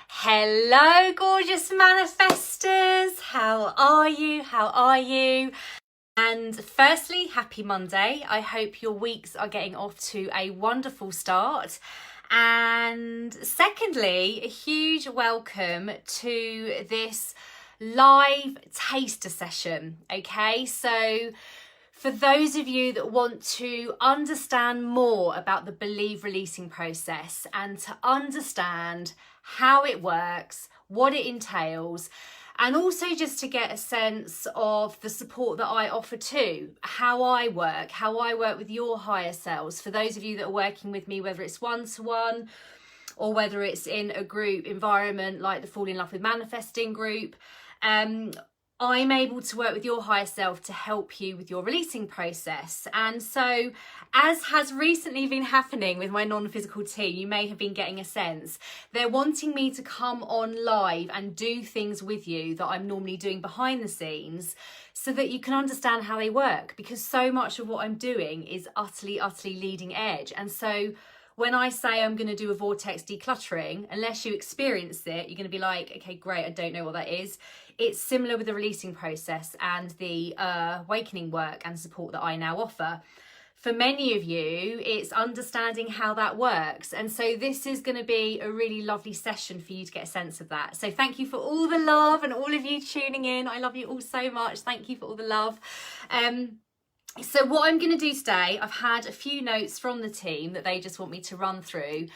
Hello, gorgeous manifestors. How are you? How are you? And firstly, happy Monday. I hope your weeks are getting off to a wonderful start. And secondly, a huge welcome to this live taster session. Okay, so for those of you that want to understand more about the Believe releasing process and to understand how it works, what it entails, and also just to get a sense of the support that I offer too, how I work with your higher selves. For those of you that are working with me, whether it's one-to-one or whether it's in a group environment like the Fall in Love with Manifesting group, I'm able to work with your higher self to help you with your releasing process. And so, as has recently been happening with my non-physical team, you may have been getting a sense, they're wanting me to come on live and do things with you that I'm normally doing behind the scenes so that you can understand how they work, because so much of what I'm doing is utterly leading edge. And so when I say I'm going to do a vortex decluttering, unless you experience it, you're going to be like, okay, great, I don't know what that is. It's similar with the releasing process and the awakening work and support that I now offer. For many of you, it's understanding how that works. And so this is going to be a really lovely session for you to get a sense of that. So thank you for all the love and all of you tuning in. I love you all so much. Thank you for all the love. So what I'm going to do today, I've had a few notes from the team that they just want me to run through.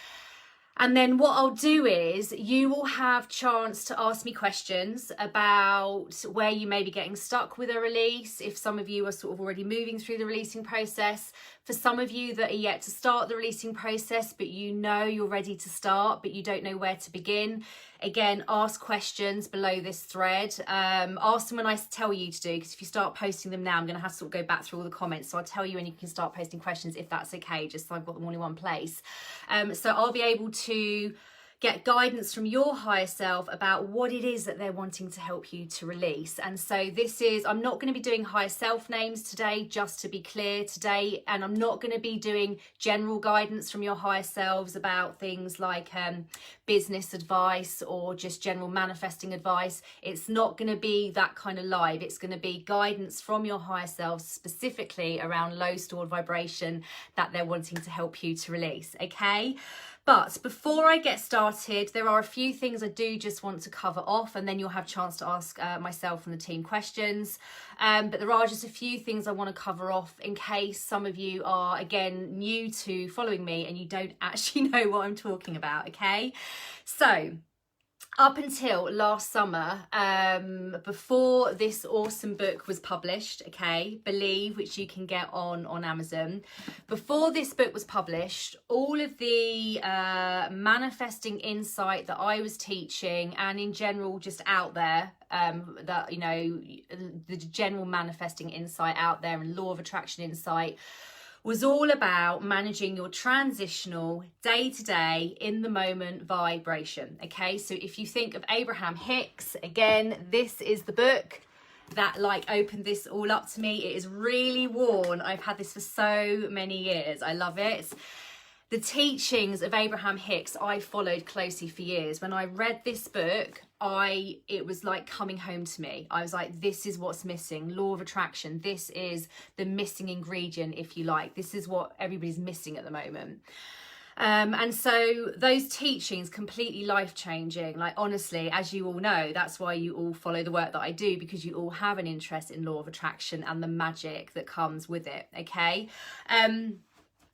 And then what I'll do is you will have chance to ask me questions about where you may be getting stuck with a release. If some of you are sort of already moving through the releasing process, for some of you that are yet to start the releasing process, but you know you're ready to start, but you don't know where to begin. Again, ask questions below this thread. Ask them when I tell you to do, because if you start posting them now, I'm going to have to sort of go back through all the comments. So I'll tell you when you can start posting questions, if that's okay, just so I've got them all in one place. So I'll be able to get guidance from your higher self about what it is that they're wanting to help you to release. And so I'm not going to be doing higher self names today, just to be clear today. And I'm not going to be doing general guidance from your higher selves about things like business advice or just general manifesting advice. It's not going to be that kind of live. It's going to be guidance from your higher selves specifically around low stored vibration that they're wanting to help you to release. Okay. But before I get started, there are a few things I do just want to cover off, and then you'll have a chance to ask myself and the team questions. But there are just a few things I want to cover off in case some of you are, again, new to following me and you don't actually know what I'm talking about, okay? So up until last summer, before this awesome book was published, okay, Believe, which you can get on Amazon, before this book was published, all of the manifesting insight that I was teaching, and in general just out there, that, you know, the general manifesting insight out there and law of attraction insight, was all about managing your transitional day-to-day in the moment vibration. Okay, so if you think of Abraham Hicks, again, this is the book that opened this all up to me. It is really worn. I've had this for so many years. I love it. The teachings of Abraham Hicks I followed closely for years. When I read this book, it was like coming home to me. I was like, this is what's missing. Law of attraction. This is the missing ingredient, if you like. This is what everybody's missing at the moment. And so those teachings, completely life-changing. Like, honestly, as you all know, that's why you all follow the work that I do, because you all have an interest in law of attraction and the magic that comes with it. Okay.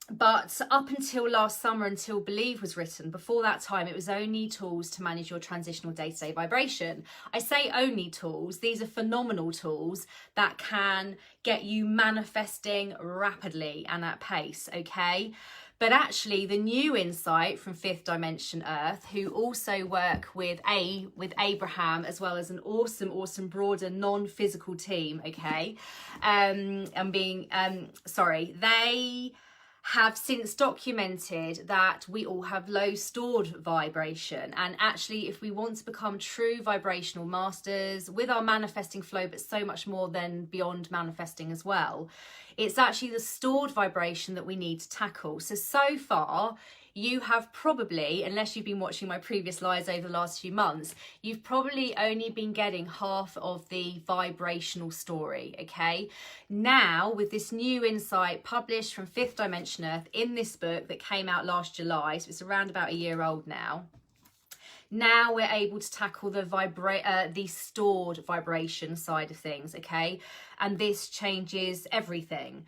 But up until last summer, until Believe was written, before that time, it was only tools to manage your transitional day-to-day vibration. I say only tools. These are phenomenal tools that can get you manifesting rapidly and at pace, okay? But actually, the new insight from Fifth Dimension Earth, who also work with Abraham, as well as an awesome, broader, non-physical team, okay? They have since documented that we all have low stored vibration, and actually if we want to become true vibrational masters with our manifesting flow, but so much more than beyond manifesting as well, it's actually the stored vibration that we need to tackle. So far you have probably, unless you've been watching my previous lives over the last few months, you've probably only been getting half of the vibrational story, okay? Now, with this new insight published from Fifth Dimension Earth in this book that came out last July, so it's around about a year old now, now we're able to tackle the stored vibration side of things, okay? And this changes everything.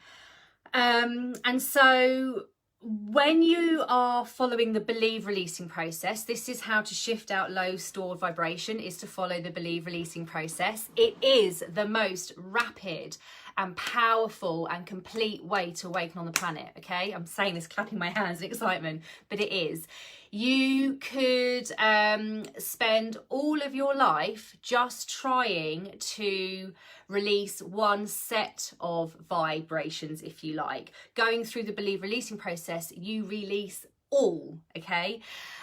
And so when you are following the believe releasing process, this is how to shift out low stored vibration, is to follow the believe releasing process. It is the most rapid and powerful and complete way to awaken on the planet, okay? I'm saying this clapping my hands in excitement, but it is. You could spend all of your life just trying to release one set of vibrations, if you like. Going through the believe releasing process, you release all, okay?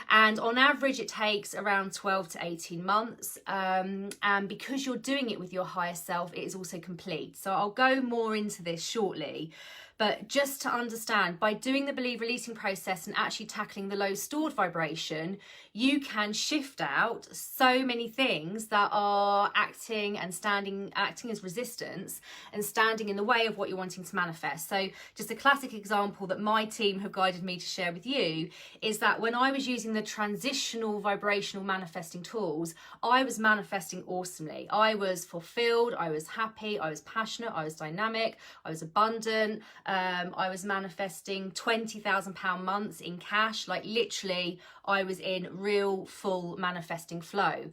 And on average it takes around 12 to 18 months, and because you're doing it with your higher self, it is also complete. So I'll go more into this shortly. But just to understand, by doing the believe releasing process and actually tackling the low stored vibration, you can shift out so many things that are acting as resistance and standing in the way of what you're wanting to manifest. So just a classic example that my team have guided me to share with you is that when I was using the transitional vibrational manifesting tools, I was manifesting awesomely. I was fulfilled, I was happy, I was passionate, I was dynamic, I was abundant. I was manifesting £20,000 months in cash. Like literally, I was in real full manifesting flow.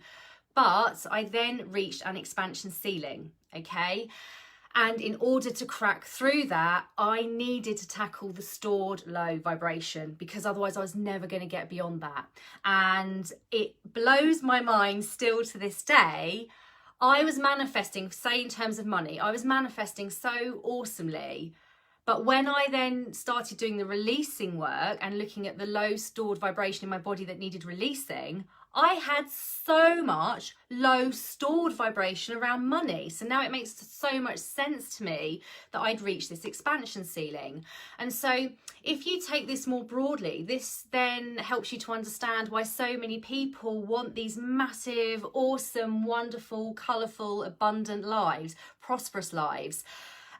But I then reached an expansion ceiling, okay? And in order to crack through that, I needed to tackle the stored low vibration, because otherwise I was never going to get beyond that. And it blows my mind still to this day. I was manifesting, say in terms of money, I was manifesting so awesomely. But when I then started doing the releasing work and looking at the low stored vibration in my body that needed releasing, I had so much low stored vibration around money. So now it makes so much sense to me that I'd reached this expansion ceiling. And so if you take this more broadly, this then helps you to understand why so many people want these massive, awesome, wonderful, colourful, abundant lives, prosperous lives.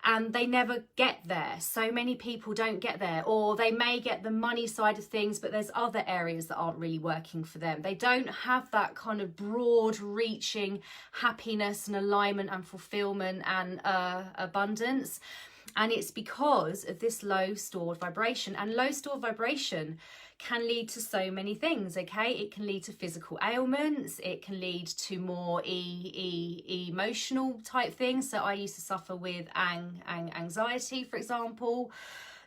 And they never get there. So many people don't get there, or they may get the money side of things, but there's other areas that aren't really working for them. They don't have that kind of broad reaching happiness and alignment and fulfillment and abundance. And it's because of this low stored vibration. And low stored vibration can lead to so many things, okay? It can lead to physical ailments. It can lead to more emotional type things. So I used to suffer with anxiety, for example.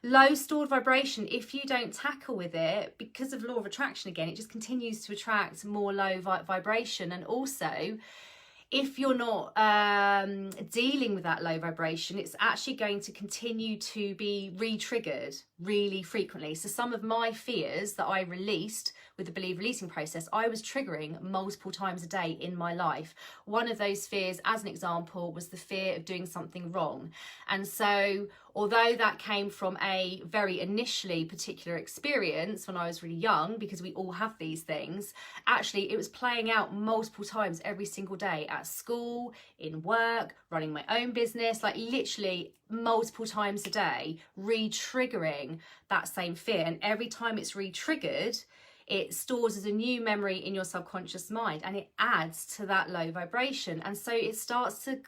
Low stored vibration, if you don't tackle with it, because of law of attraction again, it just continues to attract more low vibration. And also, if you're not dealing with that low vibration, it's actually going to continue to be re-triggered really frequently. So some of my fears that I released with the believe releasing process, I was triggering multiple times a day in my life. One of those fears, as an example, was the fear of doing something wrong. And so although that came from a very initially particular experience when I was really young, because we all have these things, actually it was playing out multiple times every single day at school, in work, running my own business, like literally multiple times a day, re-triggering that same fear. And every time it's re-triggered, it stores as a new memory in your subconscious mind, and it adds to that low vibration. And so it starts to,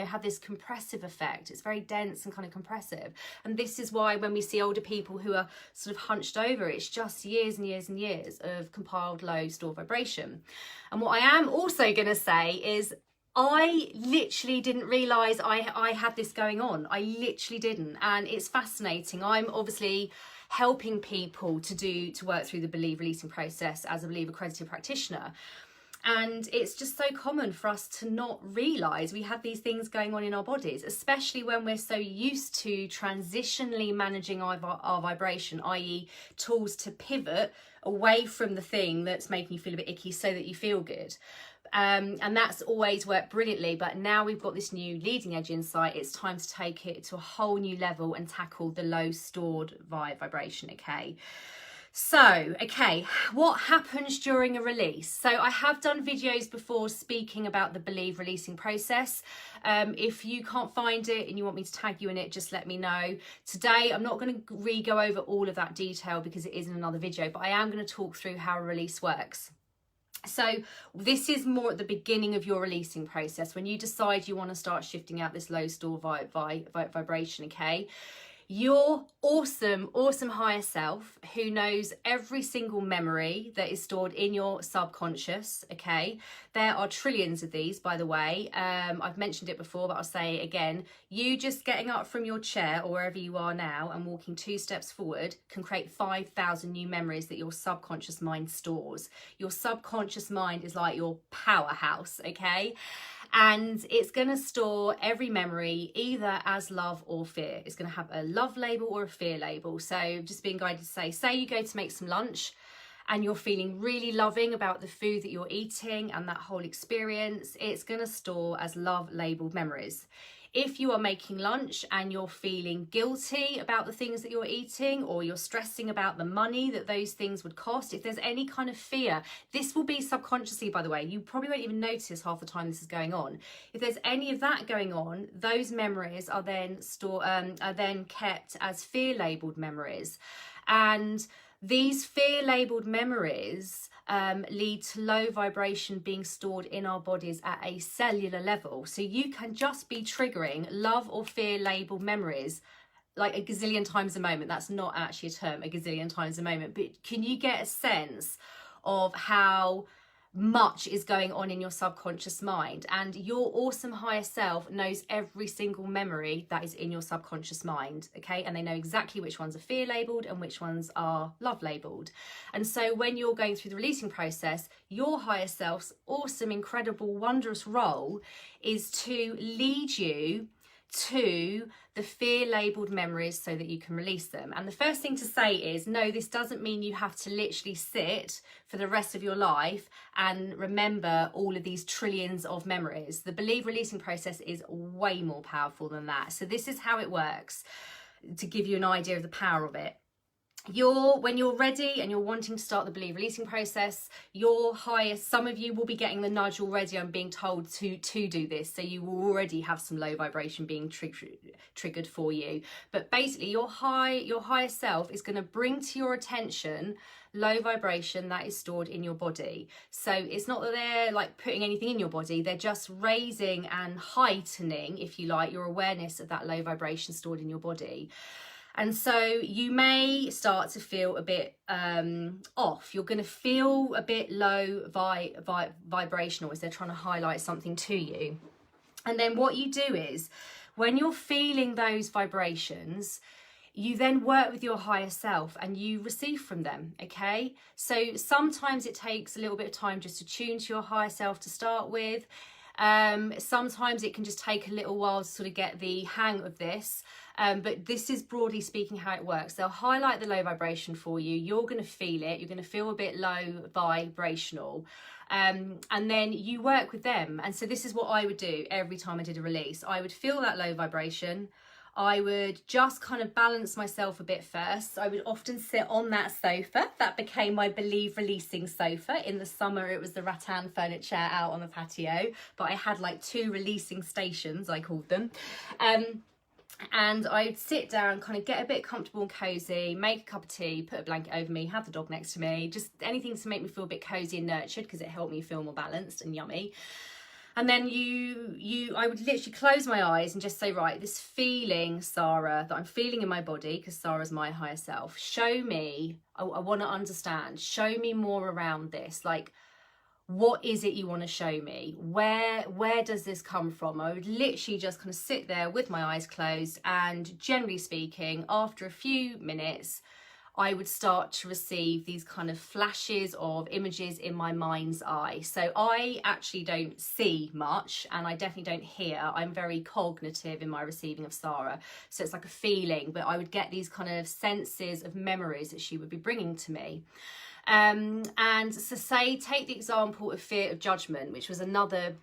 have this compressive effect. It's very dense and kind of compressive. And this is why when we see older people who are sort of hunched over, it's just years and years and years of compiled low stored vibration. And what I am also going to say is, I literally didn't realise I had this going on. I literally didn't. And it's fascinating. I'm obviously helping people to work through the believe releasing process as a Believe accredited practitioner. And it's just so common for us to not realise we have these things going on in our bodies, especially when we're so used to transitionally managing our vibration, i.e. tools to pivot away from the thing that's making you feel a bit icky so that you feel good. And that's always worked brilliantly, but now we've got this new leading edge insight. It's time to take it to a whole new level and tackle the low stored vibration, okay? So, okay, what happens during a release? So I have done videos before speaking about the Believe releasing process. If you can't find it and you want me to tag you in it, just let me know. Today, I'm not going to re-go over all of that detail because it is in another video, but I am going to talk through how a release works. So this is more at the beginning of your releasing process, when you decide you want to start shifting out this low store vibration, okay? Your awesome higher self, who knows every single memory that is stored in your subconscious, okay? There are trillions of these, by the way. I've mentioned it before, but I'll say it again. You just getting up from your chair or wherever you are now and walking 2 steps forward can create 5,000 new memories that your subconscious mind stores. Your subconscious mind is like your powerhouse, okay? And it's going to store every memory either as love or fear. It's going to have a love label or a fear label. So just being guided to say you go to make some lunch and you're feeling really loving about the food that you're eating and that whole experience, it's going to store as love labeled memories. If you are making lunch and you're feeling guilty about the things that you're eating, or you're stressing about the money that those things would cost, if there's any kind of fear, this will be subconsciously, by the way. You probably won't even notice half the time this is going on. If there's any of that going on, those memories are then kept as fear labeled memories. And these fear labeled memories lead to low vibration being stored in our bodies at a cellular level. So you can just be triggering love or fear labeled memories like a gazillion times a moment. That's not actually a term, a gazillion times a moment. But can you get a sense of how much is going on in your subconscious mind? And your awesome higher self knows every single memory that is in your subconscious mind, okay? And they know exactly which ones are fear labeled and which ones are love labeled. And so when you're going through the releasing process, your higher self's awesome, incredible, wondrous role is to lead you to the fear labeled memories so that you can release them. And the first thing to say is, no, this doesn't mean you have to literally sit for the rest of your life and remember all of these trillions of memories. The Believe releasing process is way more powerful than that. So this is how it works, to give you an idea of the power of it. When you're ready and you're wanting to start the Believe releasing process, some of you will be getting the nudge already. I'm being told to do this, so you will already have some low vibration being triggered for you. But basically, your higher self is going to bring to your attention low vibration that is stored in your body. So it's not that they're like putting anything in your body, they're just raising and heightening, if you like, your awareness of that low vibration stored in your body. And so you may start to feel a bit off. You're going to feel a bit low vibrational as they're trying to highlight something to you. And then what you do is, when you're feeling those vibrations, you then work with your higher self and you receive from them, okay? So sometimes it takes a little bit of time just to tune to your higher self to start with. Sometimes it can just take a little while to sort of get the hang of this. But this is broadly speaking how it works. They'll highlight the low vibration for you. You're going to feel it. You're going to feel a bit low vibrational. And then you work with them. And so this is what I would do every time I did a release. I would feel that low vibration. I would just kind of balance myself a bit first. I would often sit on that sofa. That became my Believe releasing sofa. In the summer, it was the rattan furniture out on the patio. But I had like 2 releasing stations, I called them. And I'd sit down, kind of get a bit comfortable and cozy, make a cup of tea, put a blanket over me, have the dog next to me, just anything to make me feel a bit cozy and nurtured, because it helped me feel more balanced and yummy. And then I would literally close my eyes and just say, right, this feeling, Sarah, that I'm feeling in my body, because Sarah's my higher self, show me, I want to understand, show me more around this. Like, what is it you want to show me? Where does this come from? I would literally just kind of sit there with my eyes closed, and generally speaking, after a few minutes, I would start to receive these kind of flashes of images in my mind's eye. So I actually don't see much, and I definitely don't hear. I'm very cognitive in my receiving of Sarah. So it's like a feeling, but I would get these kind of senses of memories that she would be bringing to me. And so take the example of fear of judgment, which was another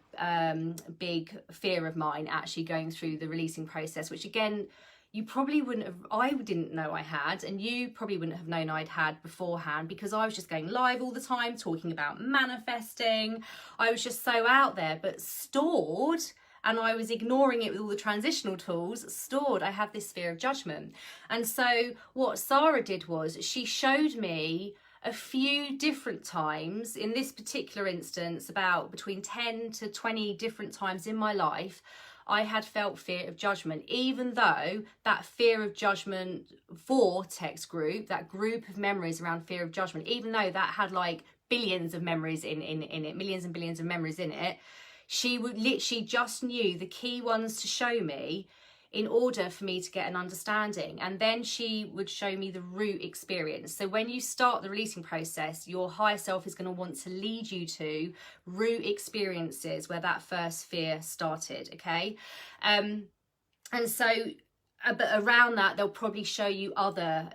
big fear of mine actually going through the releasing process, which again, you probably wouldn't have, I didn't know I had, and you probably wouldn't have known I'd had beforehand, because I was just going live all the time talking about manifesting. I was just so out there, but stored, and I was ignoring it with all the transitional tools, stored, I have this fear of judgment. And so what Sarah did was she showed me a few different times, in this particular instance, about between 10 to 20 different times in my life, I had felt fear of judgment, even though that fear of judgment vortex group, that group of memories around fear of judgment, even though that had like billions of memories in it, millions and billions of memories in it, she would literally just knew the key ones to show me in order for me to get an understanding. And then she would show me the root experience. So when you start the releasing process, your higher self is going to want to lead you to root experiences where that first fear started, okay? And so but around that, they'll probably show you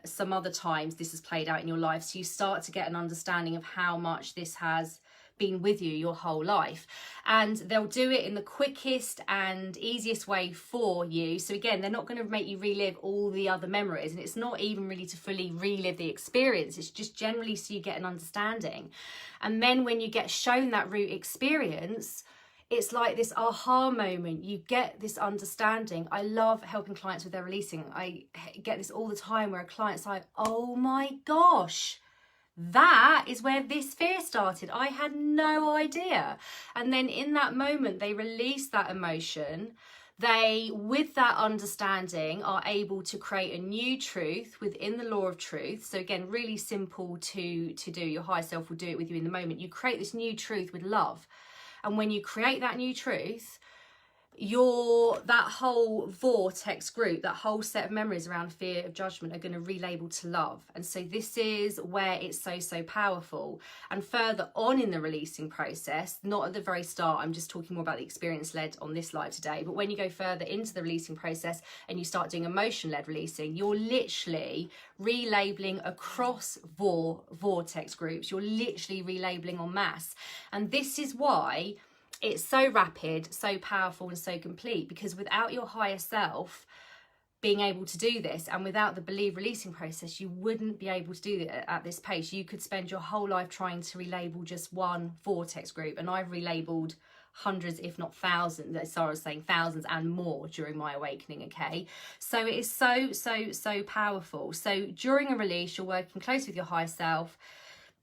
some other times this has played out in your life. So you start to get an understanding of how much this has been with you your whole life. And they'll do it in the quickest and easiest way for you. So again, they're not going to make you relive all the other memories, and it's not even really to fully relive the experience, it's just generally so you get an understanding. And then when you get shown that root experience, it's like this aha moment. You get this understanding. I love helping clients with their releasing. I get this all the time where a client's like, oh my gosh, that is where this fear started. I had no idea. And then in that moment, they release that emotion. They, with that understanding, are able to create a new truth within the law of truth. So again, really simple to do. Your higher self will do it with you in the moment. You create this new truth with love. And when you create that new truth, that whole vortex group, that whole set of memories around fear of judgment are going to relabel to love. And so this is where it's so powerful. And further on in the releasing process, not at the very start, I'm just talking more about the experience led on this live today, but when you go further into the releasing process and you start doing emotion led releasing, you're literally relabeling across vortex groups. You're literally relabeling en masse. And this is why it's so rapid, so powerful, and so complete, because without your higher self being able to do this, and without the believe releasing process, you wouldn't be able to do it at this pace. You could spend your whole life trying to relabel just one vortex group, and I've relabeled hundreds, if not thousands, as Sarah was saying, thousands and more during my awakening, okay? So it is so powerful. So during a release, you're working close with your higher self.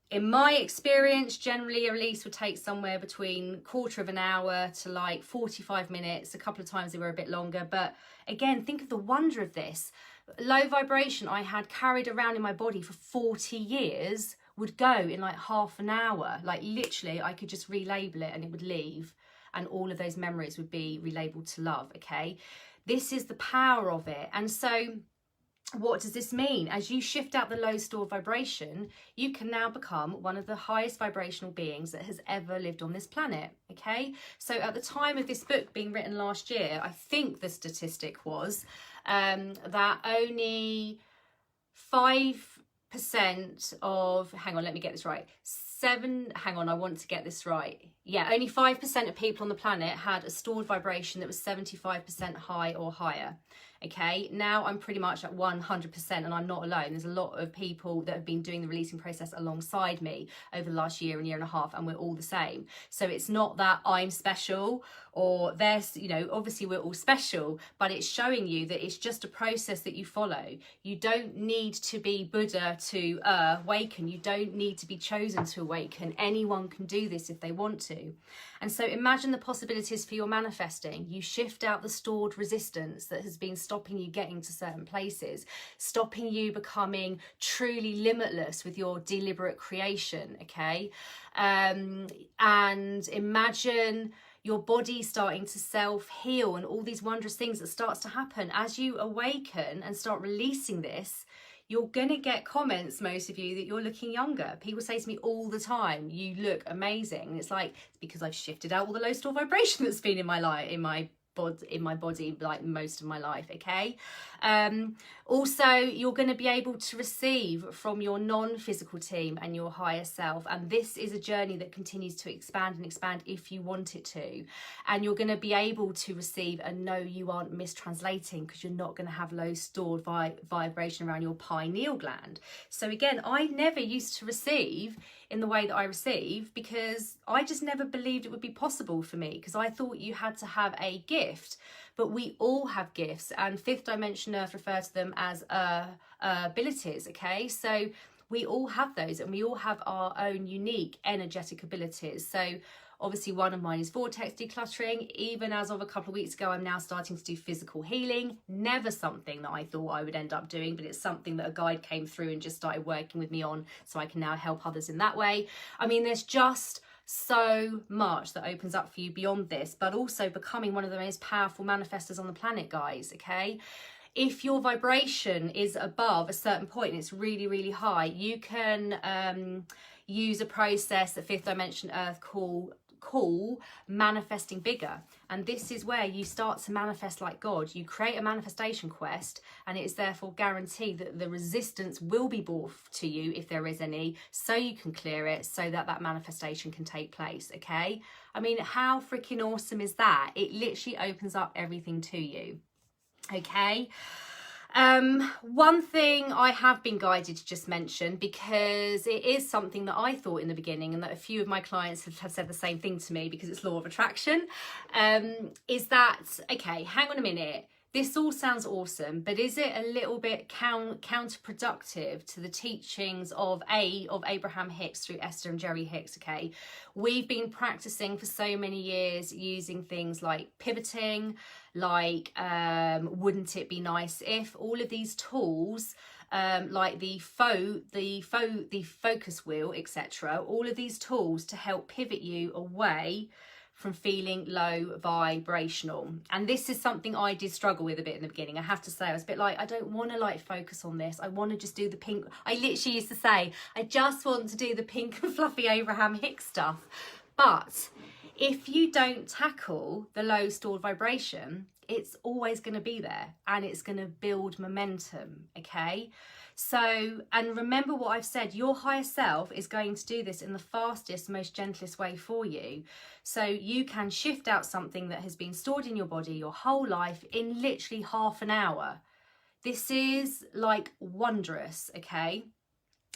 In my experience, generally a release would take somewhere between quarter of an hour to like 45 minutes. A couple of times they were a bit longer. But again, think of the wonder of this. Low vibration I had carried around in my body for 40 years would go in like half an hour. Like literally I could just relabel it and it would leave. And all of those memories would be relabeled to love, okay? This is the power of it. And so what does this mean? As you shift out the low stored vibration, you can now become one of the highest vibrational beings that has ever lived on this planet, okay? So at the time of this book being written last year, I think the statistic was that only 5% of, hang on, let me get this right. I want to get this right. Yeah, only 5% of people on the planet had a stored vibration that was 75% high or higher. Okay, now I'm pretty much at 100%, and I'm not alone. There's a lot of people that have been doing the releasing process alongside me over the last year and a half, and we're all the same. So it's not that I'm special or there's, you know, obviously we're all special, but it's showing you that it's just a process that you follow. You don't need to be Buddha to awaken. You don't need to be chosen to awaken. Anyone can do this if they want to. And so imagine the possibilities for your manifesting. You shift out the stored resistance that has been stopping you getting to certain places, stopping you becoming truly limitless with your deliberate creation, okay? And imagine your body starting to self-heal and all these wondrous things that starts to happen as you awaken and start releasing this. You're going to get comments, most of you, that you're looking younger. People say to me all the time, you look amazing. And it's like, it's because I've shifted out all the low stored vibration that's been in my life, in my body like most of my life. Okay. Also, you're going to be able to receive from your non-physical team and your higher self, and this is a journey that continues to expand and expand if you want it to. And you're going to be able to receive and know you aren't mistranslating, because you're not going to have low stored vibration around your pineal gland. So again, I never used to receive in the way that I receive, because I just never believed it would be possible for me, because I thought you had to have a gift. But we all have gifts, and Fifth Dimension Earth refer to them as abilities. Okay, so we all have those, and we all have our own unique energetic abilities. So obviously one of mine is vortex decluttering. Even as of a couple of weeks ago, I'm now starting to do physical healing. Never something that I thought I would end up doing, but it's something that a guide came through and just started working with me on, so I can now help others in that way. I mean, there's just so much that opens up for you beyond this, but also becoming one of the most powerful manifestors on the planet, guys. Okay, if your vibration is above a certain point and it's really, really high, you can use a process that Fifth Dimension Earth call manifesting bigger. And this is where you start to manifest like God. You create a manifestation quest, and it is therefore guaranteed that the resistance will be brought to you, if there is any, so you can clear it, so that that manifestation can take place. Okay, I mean, how freaking awesome is that? It literally opens up everything to you. Okay, one thing I have been guided to just mention, because it is something that I thought in the beginning, and that a few of my clients have said the same thing to me, because it's law of attraction, is that, okay, hang on a minute, this all sounds awesome, but is it a little bit counterproductive to the teachings of Abraham Hicks through Esther and Jerry Hicks? Okay, we've been practicing for so many years using things like pivoting, like wouldn't it be nice if, all of these tools, like the focus wheel, etc., all of these tools to help pivot you away from feeling low vibrational. And this is something I did struggle with a bit in the beginning. I have to say, I was a bit like, I don't want to like focus on this. I want to just do the pink. I literally used to say, I just want to do the pink and fluffy Abraham Hicks stuff. But if you don't tackle the low stored vibration, it's always going to be there, and it's going to build momentum. Okay, so, and remember what I've said, your higher self is going to do this in the fastest, most gentlest way for you. So you can shift out something that has been stored in your body your whole life in literally half an hour. This is like wondrous. Okay,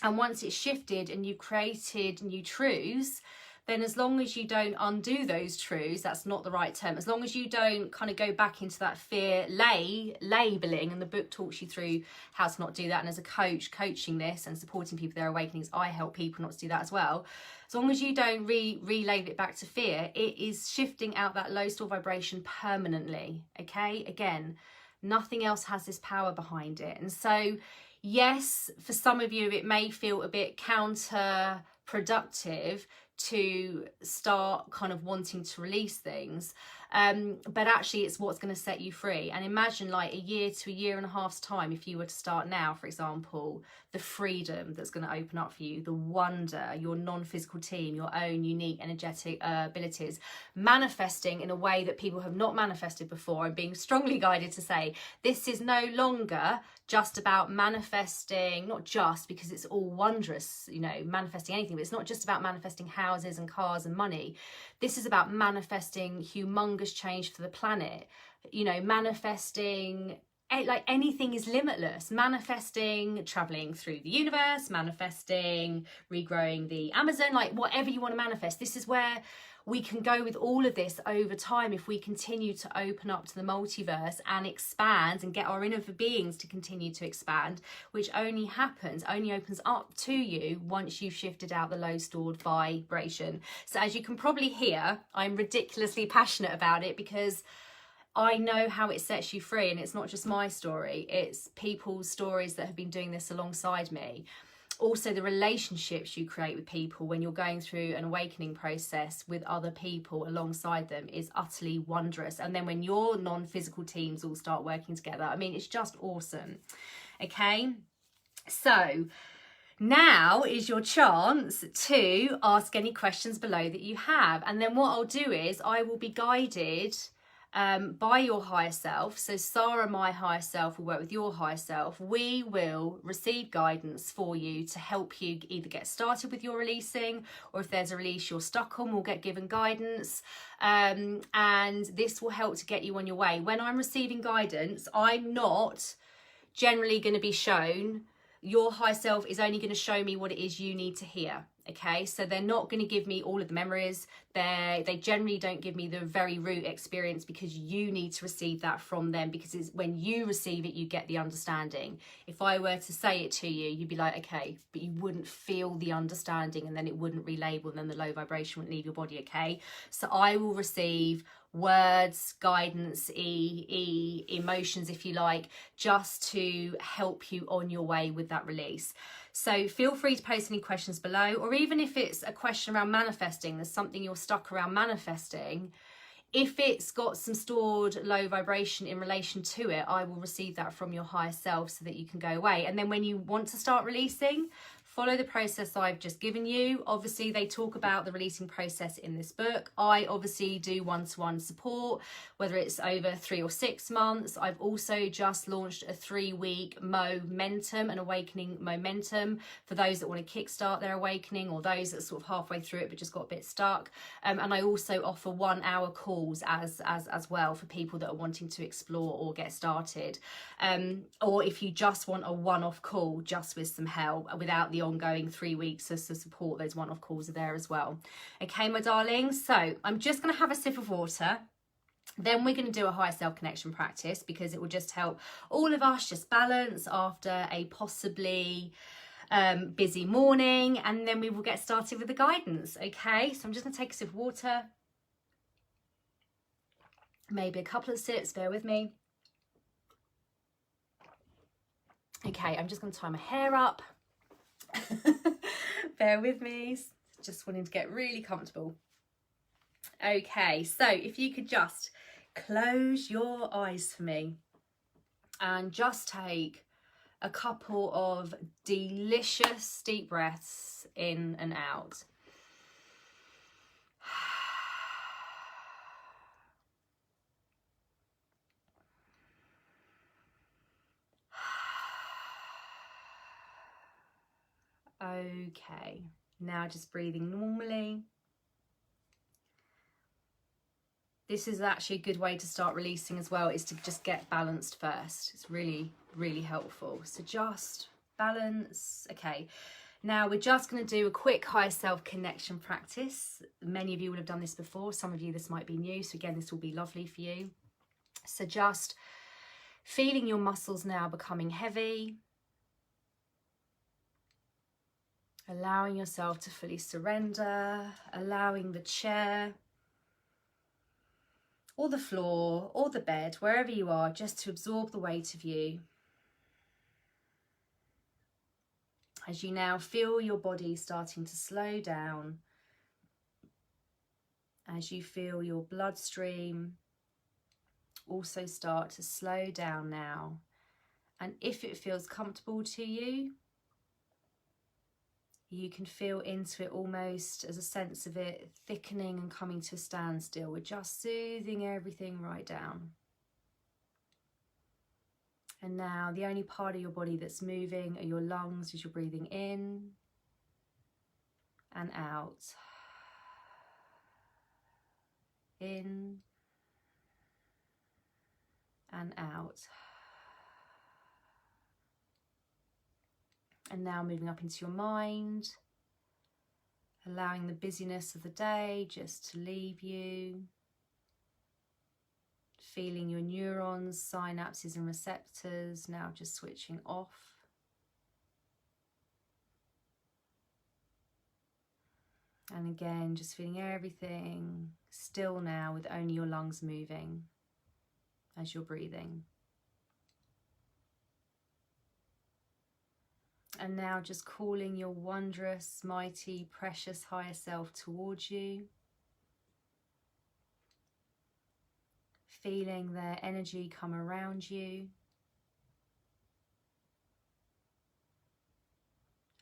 and once it's shifted and you created new truths, then as long as you don't undo those truths, that's not the right term, as long as you don't kind of go back into that fear labeling, and the book talks you through how to not do that, and as a coach coaching this and supporting people their awakenings, I help people not to do that as well. As long as you don't relabel it back to fear, it is shifting out that low store vibration permanently. Okay, again, nothing else has this power behind it. And so yes, for some of you it may feel a bit counterproductive to start kind of wanting to release things, but actually it's what's going to set you free. And imagine like a year to a year and a half's time, if you were to start now, for example, the freedom that's going to open up for you, the wonder, your non-physical team, your own unique energetic abilities, manifesting in a way that people have not manifested before, and being strongly guided to say this is no longer just about manifesting, not just, because it's all wondrous, you know, manifesting anything, but it's not just about manifesting houses and cars and money. This is about manifesting humongous change for the planet, you know, manifesting, like anything is limitless, manifesting traveling through the universe, manifesting regrowing the Amazon, like whatever you want to manifest. This is where we can go with all of this over time if we continue to open up to the multiverse and expand and get our inner beings to continue to expand, which only opens up to you once you've shifted out the low stored vibration. So as you can probably hear, I'm ridiculously passionate about it, because I know how it sets you free, and it's not just my story, it's people's stories that have been doing this alongside me. Also, the relationships you create with people when you're going through an awakening process with other people alongside them is utterly wondrous. And then when your non-physical teams all start working together, I mean, it's just awesome. Okay, so now is your chance to ask any questions below that you have. And then what I'll do is I will be guided by your higher self. So Sarah, my higher self, will work with your higher self. We will receive guidance for you to help you either get started with your releasing, or if there's a release you're stuck on, we'll get given guidance. And this will help to get you on your way. When I'm receiving guidance, I'm not generally going to be shown. Your higher self is only going to show me what it is you need to hear. Okay, so they're not going to give me all of the memories. They generally don't give me the very root experience, because you need to receive that from them, because it's when you receive it you get the understanding. If I were to say it to you, you'd be like, okay, but you wouldn't feel the understanding, and then it wouldn't relabel, and then the low vibration wouldn't leave your body. Okay, so I will receive words, guidance, emotions, if you like, just to help you on your way with that release. So feel free to post any questions below, or even if it's a question around manifesting, there's something you're stuck around manifesting, if it's got some stored low vibration in relation to it, I will receive that from your higher self so that you can go away. And then when you want to start releasing, follow the process I've just given you. Obviously, they talk about the releasing process in this book. I obviously do one-to-one support, whether it's over 3 or 6 months. I've also just launched a 3-week momentum, an awakening momentum, for those that want to kickstart their awakening, or those that sort of halfway through it but just got a bit stuck. And I also offer 1-hour calls as well for people that are wanting to explore or get started. Or if you just want a one-off call just with some help without the ongoing 3 weeks of support, those one-off calls are there as well. Okay, my darlings, so I'm just going to have a sip of water. Then we're going to do a higher self connection practice, because it will just help all of us just balance after a possibly busy morning, and then we will get started with the guidance. Okay, so I'm just going to take a sip of water, maybe a couple of sips, bear with me. Okay, I'm just going to tie my hair up. Bear with me, just wanting to get really comfortable. Okay, so if you could just close your eyes for me and just take a couple of delicious deep breaths in and out. Okay, now just breathing normally. This is actually a good way to start releasing as well, is to just get balanced first. It's really, really helpful. So just balance. Okay, now we're just going to do a quick higher self connection practice. Many of you would have done this before. Some of you, this might be new. So again, this will be lovely for you. So just feeling your muscles now becoming heavy. Allowing yourself to fully surrender, allowing the chair or the floor or the bed, wherever you are, just to absorb the weight of you. As you now feel your body starting to slow down, as you feel your bloodstream also start to slow down now. And if it feels comfortable to you, you can feel into it almost as a sense of it thickening and coming to a standstill. We're just soothing everything right down. And now the only part of your body that's moving are your lungs as you're breathing in and out. In and out. And now moving up into your mind, allowing the busyness of the day just to leave you, feeling your neurons, synapses and receptors now just switching off. And again, just feeling everything still now with only your lungs moving as you're breathing. And now just calling your wondrous, mighty, precious higher self towards you. Feeling their energy come around you.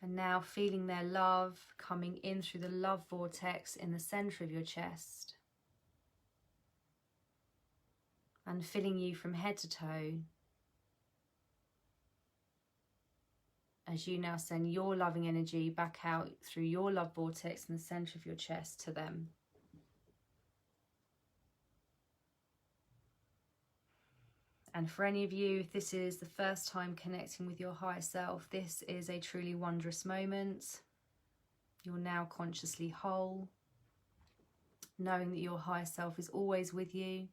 And now feeling their love coming in through the love vortex in the center of your chest. and filling you from head to toe as you now send your loving energy back out through your love vortex in the center of your chest to them. And for any of you, if this is the first time connecting with your higher self, this is a truly wondrous moment. You're now consciously whole, knowing that your higher self is always with you.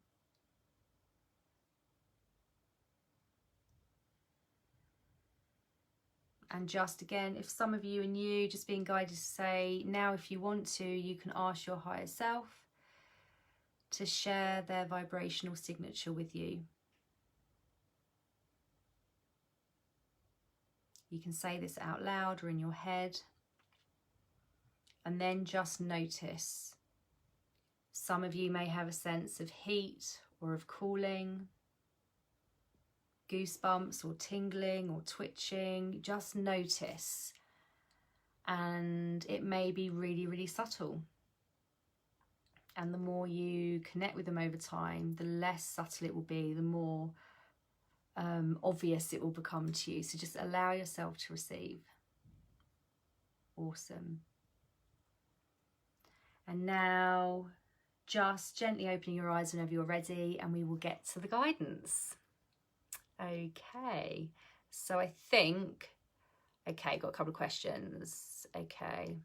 And just again, if some of you are new, just being guided to say, now if you want to, you can ask your higher self to share their vibrational signature with you. You can say this out loud or in your head. And then just notice. Some of you may have a sense of heat or of cooling, goosebumps or tingling or twitching. Just notice. And it may be really, really subtle. And the more you connect with them over time, the less subtle it will be, the more obvious it will become to you. So just allow yourself to receive. Awesome. And now just gently opening your eyes whenever you're ready, and we will get to the guidance. Okay, so I think, okay, got a couple of questions. Okay,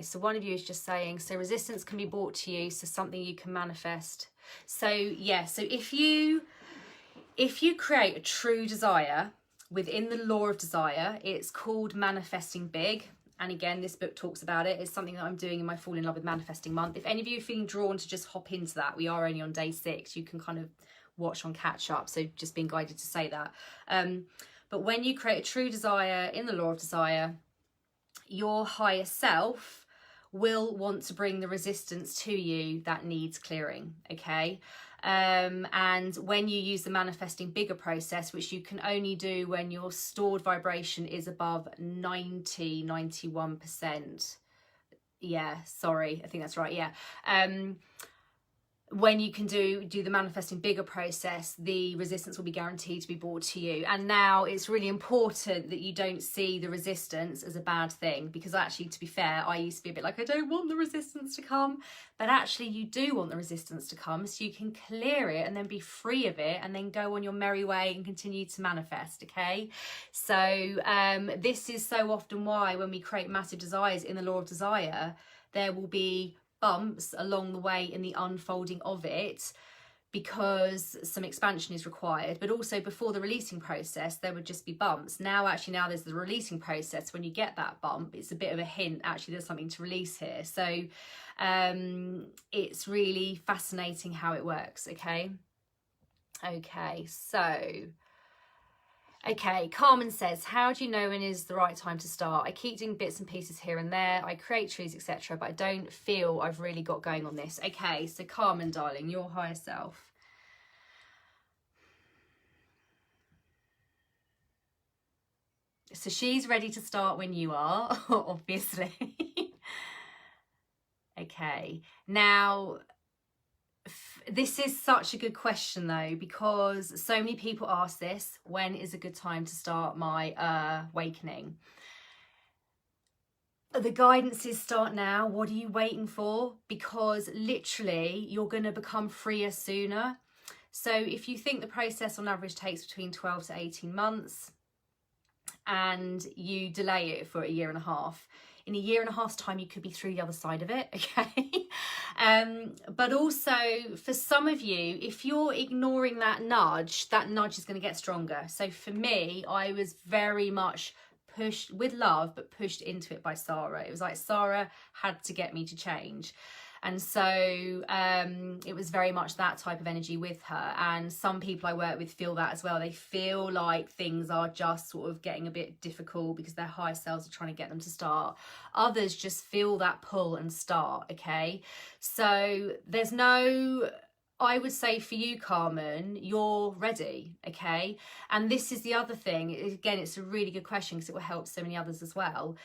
so one of you is just saying, so resistance can be brought to you, so something you can manifest. So yeah, so if you create a true desire within the law of desire, it's called manifesting big. And again, this book talks about it. It's something that I'm doing in my Fall in Love with Manifesting month. If any of you are feeling drawn to just hop into that, we are only on day 6. You can kind of watch on catch up. So just being guided to say that. But when you create a true desire in the law of desire, your higher self will want to bring the resistance to you that needs clearing, okay? And when you use the manifesting bigger process, which you can only do when your stored vibration is above 91%. Yeah, sorry, I think that's right, yeah. When you can do the manifesting bigger process, the resistance will be guaranteed to be brought to you. And now it's really important that you don't see the resistance as a bad thing, because actually, to be fair, I used to be a bit like, I don't want the resistance to come, but actually you do want the resistance to come, so you can clear it and then be free of it and then go on your merry way and continue to manifest, okay? So this is so often why when we create massive desires in the law of desire, there will be bumps along the way in the unfolding of it, because some expansion is required. But also before the releasing process, there would just be bumps. Now there's the releasing process. When you get that bump, it's a bit of a hint, actually there's something to release here. So it's really fascinating how it works, okay? Okay, Carmen says, how do you know when is the right time to start? I keep doing bits and pieces here and there. I create trees, etc., but I don't feel I've really got going on this. Okay, so Carmen, darling, your higher self. So she's ready to start when you are, obviously. Okay, now, this is such a good question though, because so many people ask this, when is a good time to start my awakening? The guidance is start now. What are you waiting for? Because literally you're going to become freer sooner. So if you think the process on average takes between 12 to 18 months and you delay it for 1.5 years, in 1.5 years' time, you could be through the other side of it, okay? But also, for some of you, if you're ignoring that nudge is going to get stronger. So for me, I was very much pushed with love, but pushed into it by Sarah. It was like Sarah had to get me to change. And so it was very much that type of energy with her. And some people I work with feel that as well. They feel like things are just sort of getting a bit difficult because their higher selves are trying to get them to start. Others just feel that pull and start, okay? So there's no... I would say for you, Carmen, you're ready, okay? And this is the other thing. Again, it's a really good question because it will help so many others as well.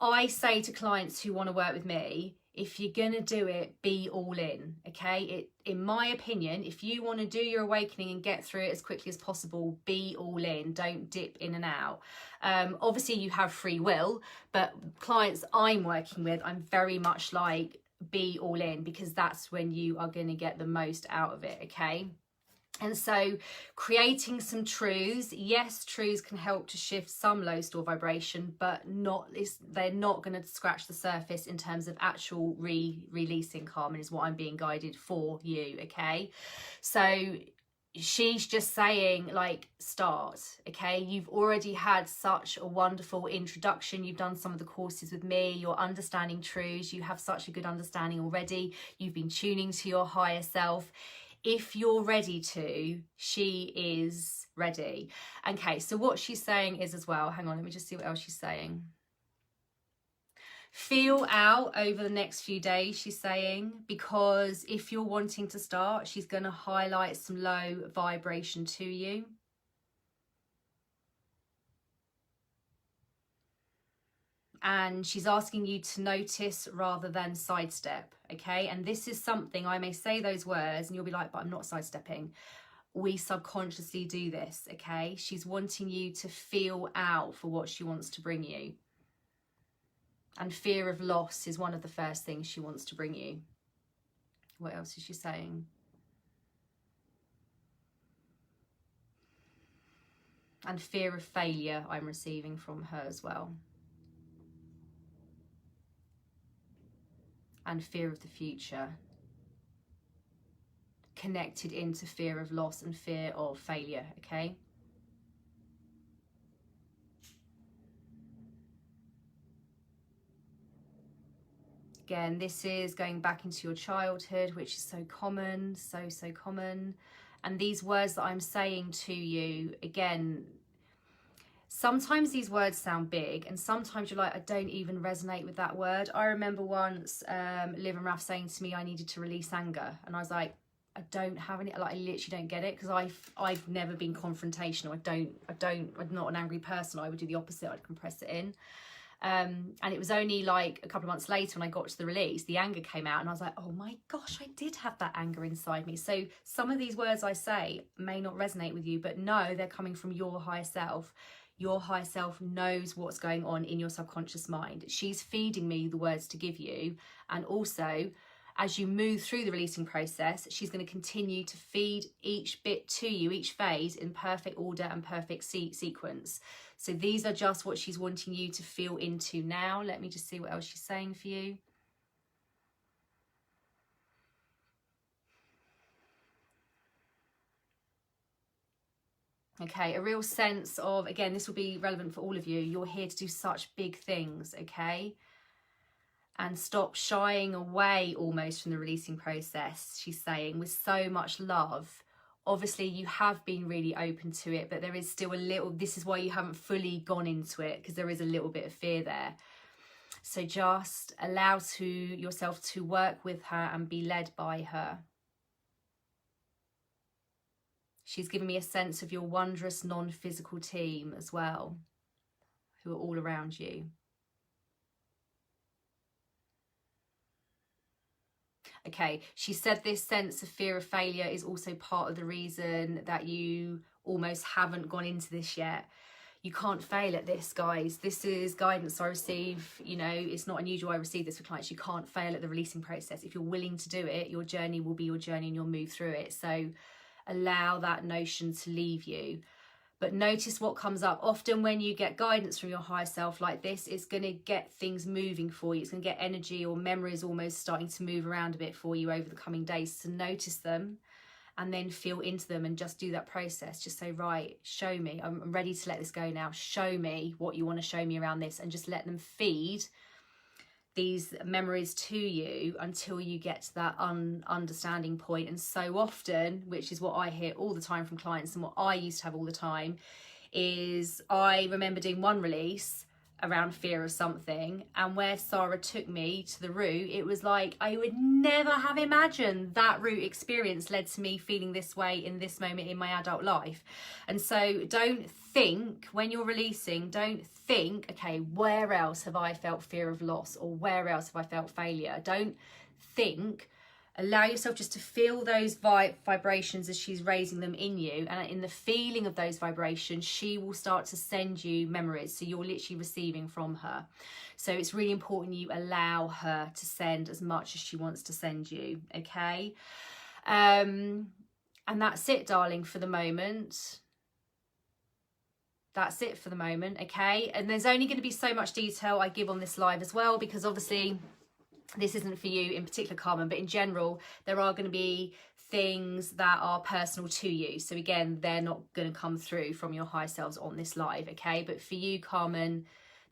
I say to clients who want to work with me, if you're going to do it, be all in, okay? In my opinion, if you want to do your awakening and get through it as quickly as possible, be all in. Don't dip in and out. Obviously, you have free will, but clients I'm working with, I'm very much like, be all in, because that's when you are going to get the most out of it, okay? And so creating some truths, yes, truths can help to shift some low store vibration, but they're not going to scratch the surface in terms of actual releasing karma, is what I'm being guided for you, okay? So she's just saying, like, start, okay? You've already had such a wonderful introduction. You've done some of the courses with me. You're understanding truths. You have such a good understanding already. You've been tuning to your higher self. If you're ready to, she is ready. Okay, so what she's saying is as well, hang on, let me just see what else she's saying. Feel out over the next few days, she's saying, because if you're wanting to start, she's going to highlight some low vibration to you. And she's asking you to notice rather than sidestep, okay? And this is something, I may say those words and you'll be like, but I'm not sidestepping. We subconsciously do this, okay? She's wanting you to feel out for what she wants to bring you. And fear of loss is one of the first things she wants to bring you. What else is she saying? And fear of failure I'm receiving from her as well. And fear of the future, connected into fear of loss and fear of failure, okay? Again, this is going back into your childhood, which is so common, so common. And these words that I'm saying to you, again, sometimes these words sound big and sometimes you're like, I don't even resonate with that word. I remember once Liv and Raf saying to me I needed to release anger, and I was like, I don't have any, like, I literally don't get it, because I've never been confrontational. I'm not an angry person. I would do the opposite. I'd compress it in. And it was only like a couple of months later when I got to the release, the anger came out and I was like, oh my gosh, I did have that anger inside me. So some of these words I say may not resonate with you, but no, they're coming from your higher self. Your higher self knows what's going on in your subconscious mind. She's feeding me the words to give you. And also, as you move through the releasing process, she's going to continue to feed each bit to you, each phase, in perfect order and perfect sequence. So these are just what she's wanting you to feel into now. Let me just see what else she's saying for you. Okay, a real sense of, again, this will be relevant for all of you. You're here to do such big things, okay? And stop shying away almost from the releasing process, she's saying, with so much love. Obviously, you have been really open to it, but there is still a little, this is why you haven't fully gone into it, because there is a little bit of fear there. So just allow yourself to work with her and be led by her. She's given me a sense of your wondrous non-physical team as well, who are all around you. Okay, she said this sense of fear of failure is also part of the reason that you almost haven't gone into this yet. You can't fail at this, guys. This is guidance I receive. You know, it's not unusual I receive this for clients. You can't fail at the releasing process. If you're willing to do it, your journey will be your journey and you'll move through it. So allow that notion to leave you. But notice what comes up. Often when you get guidance from your higher self like this, it's going to get things moving for you. It's going to get energy or memories almost starting to move around a bit for you over the coming days. So notice them and then feel into them and just do that process. Just say, right, show me. I'm ready to let this go now. Show me what you want to show me around this, and just let them feed these memories to you until you get to that understanding point. And so often, which is what I hear all the time from clients and what I used to have all the time, is I remember doing one release around fear of something, and where Sarah took me to the root, it was like I would never have imagined that root experience led to me feeling this way in this moment in my adult life. And so don't think, when you're releasing, don't think, okay, where else have I felt fear of loss, or where else have I felt failure? Don't think. Allow yourself just to feel those vibrations as she's raising them in you, and in the feeling of those vibrations, she will start to send you memories. So you're literally receiving from her. So it's really important you allow her to send as much as she wants to send you, okay? And that's it, darling, for the moment. That's it for the moment, okay? And there's only going to be so much detail I give on this live as well, because obviously this isn't for you in particular, Carmen, but in general, there are going to be things that are personal to you. So again, they're not going to come through from your higher selves on this live, okay? But for you, Carmen,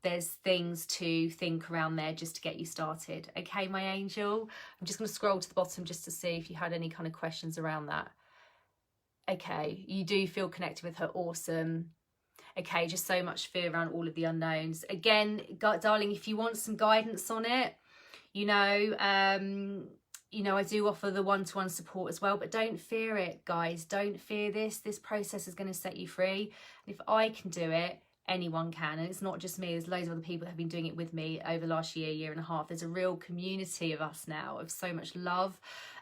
there's things to think around there just to get you started. Okay, my angel? I'm just going to scroll to the bottom just to see if you had any kind of questions around that. Okay, you do feel connected with her. Awesome. Okay, just so much fear around all of the unknowns. Again, darling, if you want some guidance on it, you know, I do offer the one-to-one support as well, but don't fear it, guys. Don't fear this. This process is going to set you free. And if I can do it, anyone can. And it's not just me. There's loads of other people that have been doing it with me over the last year and a half. There's a real community of us now, of so much love.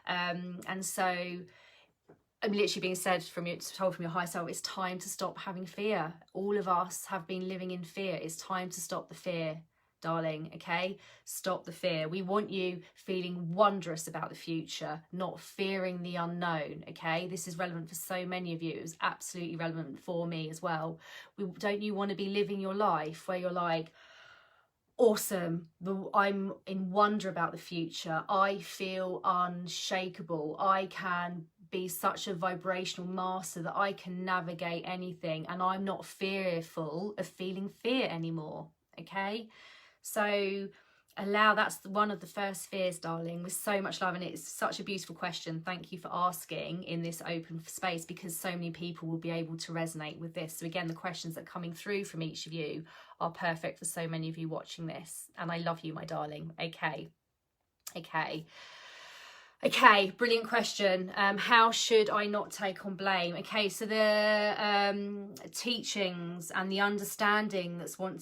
And so I'm literally being told from your higher self, it's time to stop having fear. All of us have been living in fear. It's time to stop the fear, darling, okay? Stop the fear. We want you feeling wondrous about the future, not fearing the unknown, okay? This is relevant for so many of you. It was absolutely relevant for me as well. Don't you want to be living your life where you're like, awesome, I'm in wonder about the future. I feel unshakable. I can be such a vibrational master that I can navigate anything, and I'm not fearful of feeling fear anymore, okay? So that's one of the first fears, darling, with so much love. And it's such a beautiful question. Thank you for asking in this open space, because so many people will be able to resonate with this. So again, the questions that are coming through from each of you are perfect for so many of you watching this. And I love you, my darling. Okay, brilliant question. How should I not take on blame? Okay, so the teachings and the understanding that's wanting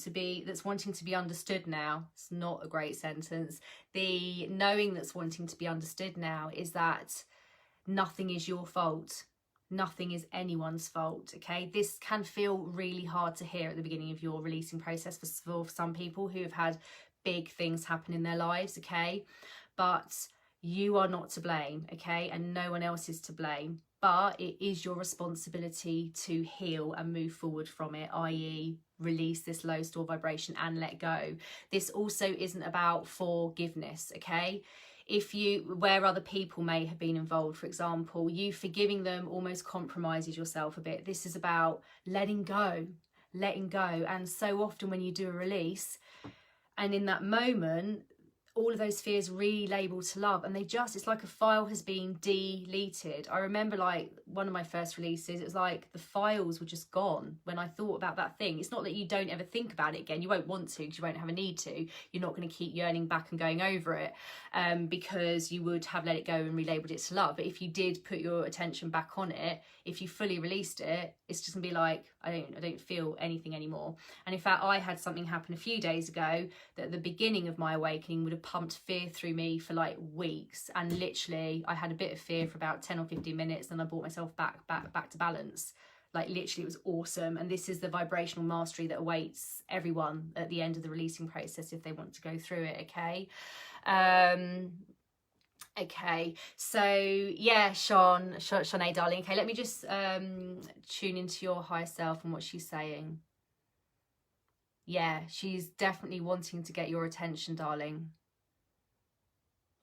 to be understood now. It's not a great sentence. The knowing that's wanting to be understood now is that nothing is your fault. Nothing is anyone's fault. Okay, this can feel really hard to hear at the beginning of your releasing process for some people who have had big things happen in their lives. Okay, but you are not to blame, okay? And no one else is to blame. But it is your responsibility to heal and move forward from it, i.e. release this low store vibration and let go. This also isn't about forgiveness, okay? Where other people may have been involved, for example, you forgiving them almost compromises yourself a bit. This is about letting go. And so often when you do a release, and in that moment, all of those fears relabeled to love, and it's like a file has been deleted. I remember like one of my first releases, it was like the files were just gone when I thought about that thing. It's not that you don't ever think about it again. You won't want to, because you won't have a need to. You're not going to keep yearning back and going over it, because you would have let it go and relabeled it to love. But if you did put your attention back on it, if you fully released it, it's just gonna be like, I don't feel anything anymore. And in fact, I had something happen a few days ago that at the beginning of my awakening would have pumped fear through me for like weeks, and literally I had a bit of fear for about 10 or 15 minutes, then I brought myself back to balance. Like literally it was awesome. And this is the vibrational mastery that awaits everyone at the end of the releasing process if they want to go through it, okay? Okay, so yeah, Shanae, darling. Okay, let me just tune into your higher self and what she's saying. Yeah, she's definitely wanting to get your attention, darling,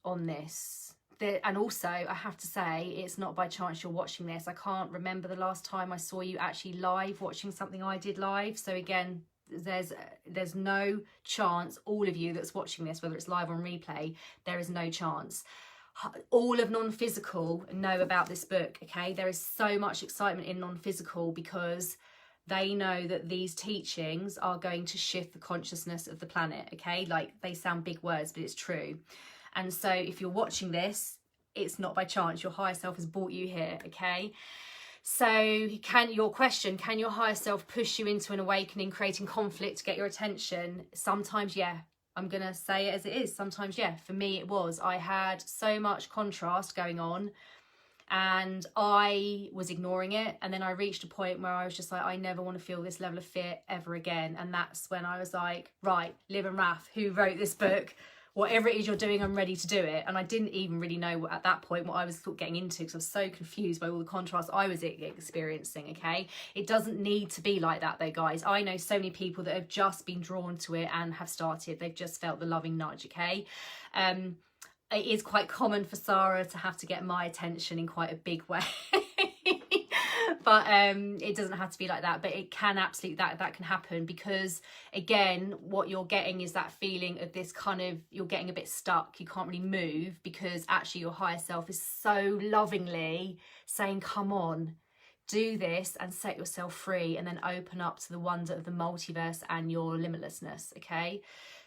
on this. And also, I have to say, it's not by chance you're watching this. I can't remember the last time I saw you actually live watching something I did live. So again, there's no chance, all of you that's watching this, whether it's live or on replay, there is no chance. All of non-physical know about this book, okay? There is so much excitement in non-physical because they know that these teachings are going to shift the consciousness of the planet, okay? Like, they sound big words, but it's true. And so if you're watching this, it's not by chance. Your higher self has brought you here, okay? So can your higher self push you into an awakening, creating conflict to get your attention? Sometimes, yeah. I'm going to say it as it is. Sometimes, yeah. For me, it was. I had so much contrast going on and I was ignoring it. And then I reached a point where I was just like, I never want to feel this level of fear ever again. And that's when I was like, right, Liv and Raf, who wrote this book, whatever it is you're doing, I'm ready to do it. And I didn't even really know at that point what I was getting into, because I was so confused by all the contrast I was experiencing, okay? It doesn't need to be like that though, guys. I know so many people that have just been drawn to it and have started. They've just felt the loving nudge, okay? It is quite common for Sarah to have to get my attention in quite a big way. But it doesn't have to be like that, but it can absolutely, that can happen, because again, what you're getting is that feeling of this kind of, you're getting a bit stuck, you can't really move, because actually your higher self is so lovingly saying, come on, do this and set yourself free, and then open up to the wonder of the multiverse and your limitlessness, okay?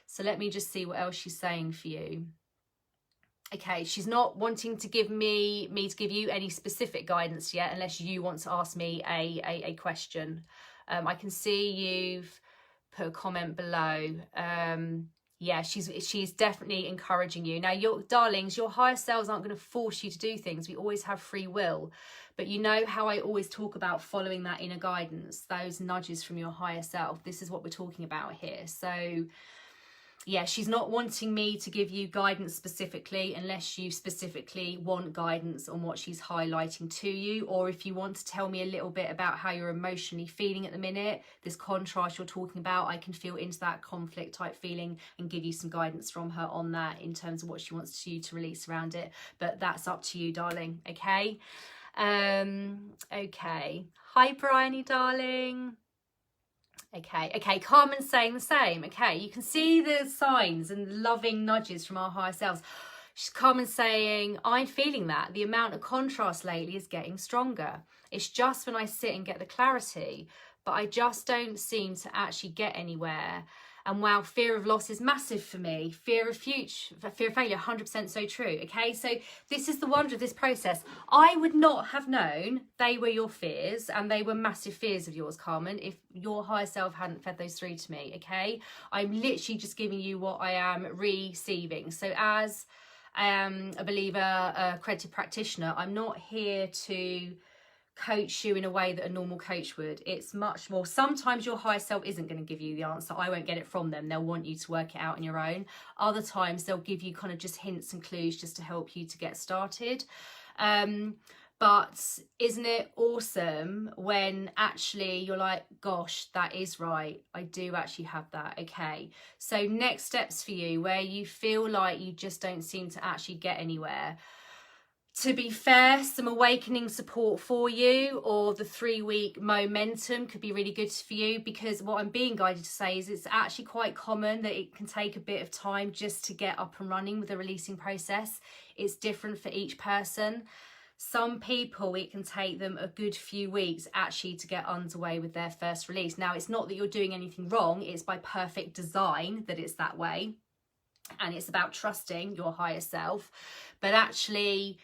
So let me just see what else she's saying for you. Okay, she's not wanting to give me to give you any specific guidance yet, unless you want to ask me a question. I can see you've put a comment below. Yeah, she's definitely encouraging you. Now, your darlings, your higher selves aren't going to force you to do things. We always have free will. But you know how I always talk about following that inner guidance, those nudges from your higher self. This is what we're talking about here. So yeah, she's not wanting me to give you guidance specifically, unless you specifically want guidance on what she's highlighting to you, or if you want to tell me a little bit about how you're emotionally feeling at the minute, this contrast you're talking about, I can feel into that conflict type feeling and give you some guidance from her on that in terms of what she wants you to release around it. But that's up to you, darling, okay? Okay. Hi, Bryony, darling. Okay, Carmen's saying the same. Okay, you can see the signs and loving nudges from our higher selves. Carmen's saying, I'm feeling that. The amount of contrast lately is getting stronger. It's just when I sit and get the clarity, but I just don't seem to actually get anywhere. And wow, fear of loss is massive for me. Fear of failure, 100% so true. Okay, so this is the wonder of this process. I would not have known they were your fears, and they were massive fears of yours, Carmen, if your higher self hadn't fed those through to me, okay? I'm literally just giving you what I am receiving. So as a believer, a accredited practitioner, I'm not here to coach you in a way that a normal coach would. It's much more, sometimes your higher self isn't going to give you the answer. I won't get it from them. They'll want you to work it out on your own. Other times they'll give you kind of just hints and clues just to help you to get started. But isn't it awesome when actually you're like, gosh, that is right, I do actually have that. Okay, so next steps for you where you feel like you just don't seem to actually get anywhere. To be fair, some awakening support for you, or the 3-week momentum could be really good for you, because what I'm being guided to say is it's actually quite common that it can take a bit of time just to get up and running with the releasing process. It's different for each person. Some people, it can take them a good few weeks actually to get underway with their first release. Now, it's not that you're doing anything wrong. It's by perfect design that it's that way. And it's about trusting your higher self. But actually,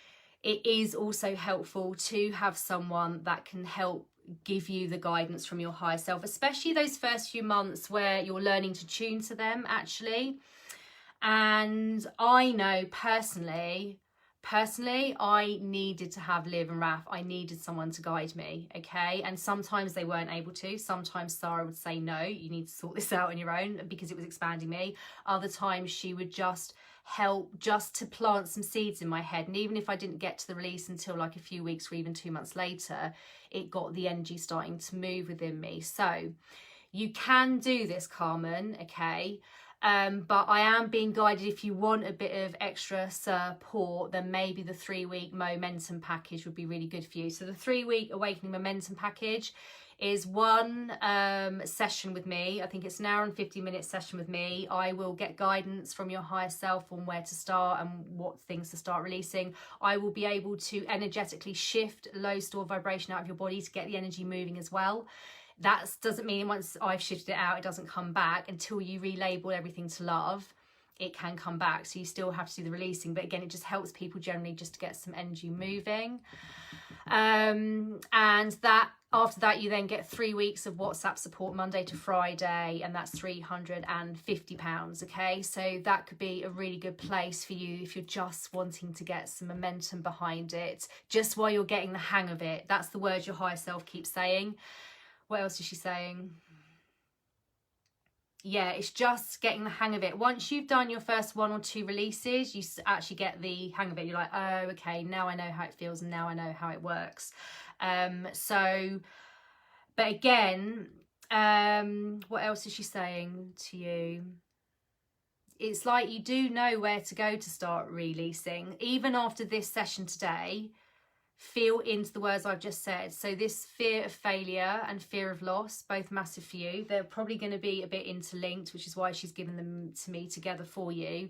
it is also helpful to have someone that can help give you the guidance from your higher self, especially those first few months where you're learning to tune to them, actually. And I know personally, I needed to have Liv and Raf. I needed someone to guide me, okay? And sometimes they weren't able to. Sometimes Sarah would say, no, you need to sort this out on your own, because it was expanding me. Other times she would just help just to plant some seeds in my head. And even if I didn't get to the release until like a few weeks or even 2 months later, it got the energy starting to move within me. So you can do this, Carmen, okay? But I am being guided, if you want a bit of extra support, then maybe the 3-week momentum package would be really good for you. So the 3-week awakening momentum package is one session with me. I think it's an hour and 50-minute session with me. I will get guidance from your higher self on where to start and what things to start releasing. I will be able to energetically shift low stored vibration out of your body to get the energy moving as well. That doesn't mean once I've shifted it out, it doesn't come back. Until you relabel everything to love, it can come back. So you still have to do the releasing. But again, it just helps people generally just to get some energy moving. And that after that, you then get 3 weeks of WhatsApp support Monday to Friday, and that's £350. Okay, so that could be a really good place for you if you're just wanting to get some momentum behind it, just while you're getting the hang of it. That's the word your higher self keeps saying. What else is she saying? Yeah, it's just getting the hang of it. Once you've done your first 1 or 2 releases, you actually get the hang of it. You're like, oh, okay, now I know how it feels and now I know how it works. But again, what else is she saying to you? It's like you do know where to go to start releasing. Even after this session today, feel into the words I've just said. So this fear of failure and fear of loss, both massive for you. They're probably going to be a bit interlinked, which is why she's given them to me together for you.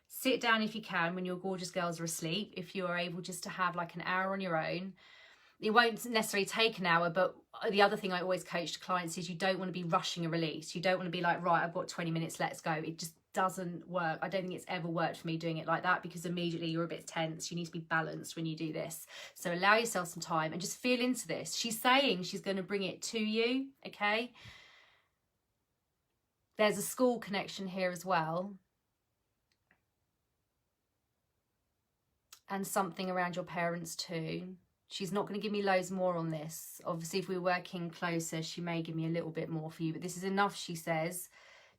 Sit down if you can when your gorgeous girls are asleep. If you are able just to have like an hour on your own. It won't necessarily take an hour, but the other thing I always coach to clients is you don't want to be rushing a release. You don't want to be like, right, I've got 20 minutes, let's go. It just doesn't work. I don't think it's ever worked for me doing it like that, because immediately you're a bit tense. You need to be balanced when you do this. So allow yourself some time and just feel into this. She's saying she's going to bring it to you, okay? There's a school connection here as well. And something around your parents too. She's not going to give me loads more on this. Obviously, if we're working closer, she may give me a little bit more for you. But this is enough, she says,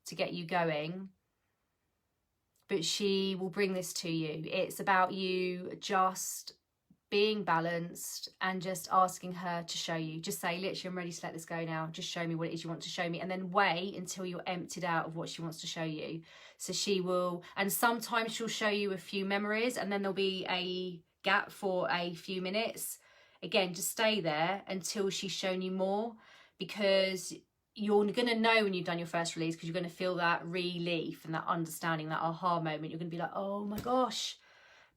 to get you going. But she will bring this to you. It's about you just being balanced and just asking her to show you. Just say, literally, I'm ready to let this go now. Just show me what it is you want to show me. And then wait until you're emptied out of what she wants to show you. So she will, and sometimes she'll show you a few memories and then there'll be a gap for a few minutes. Again, just stay there until she's shown you more, because you're going to know when you've done your first release, because you're going to feel that relief and that understanding, that aha moment. You're going to be like, oh my gosh,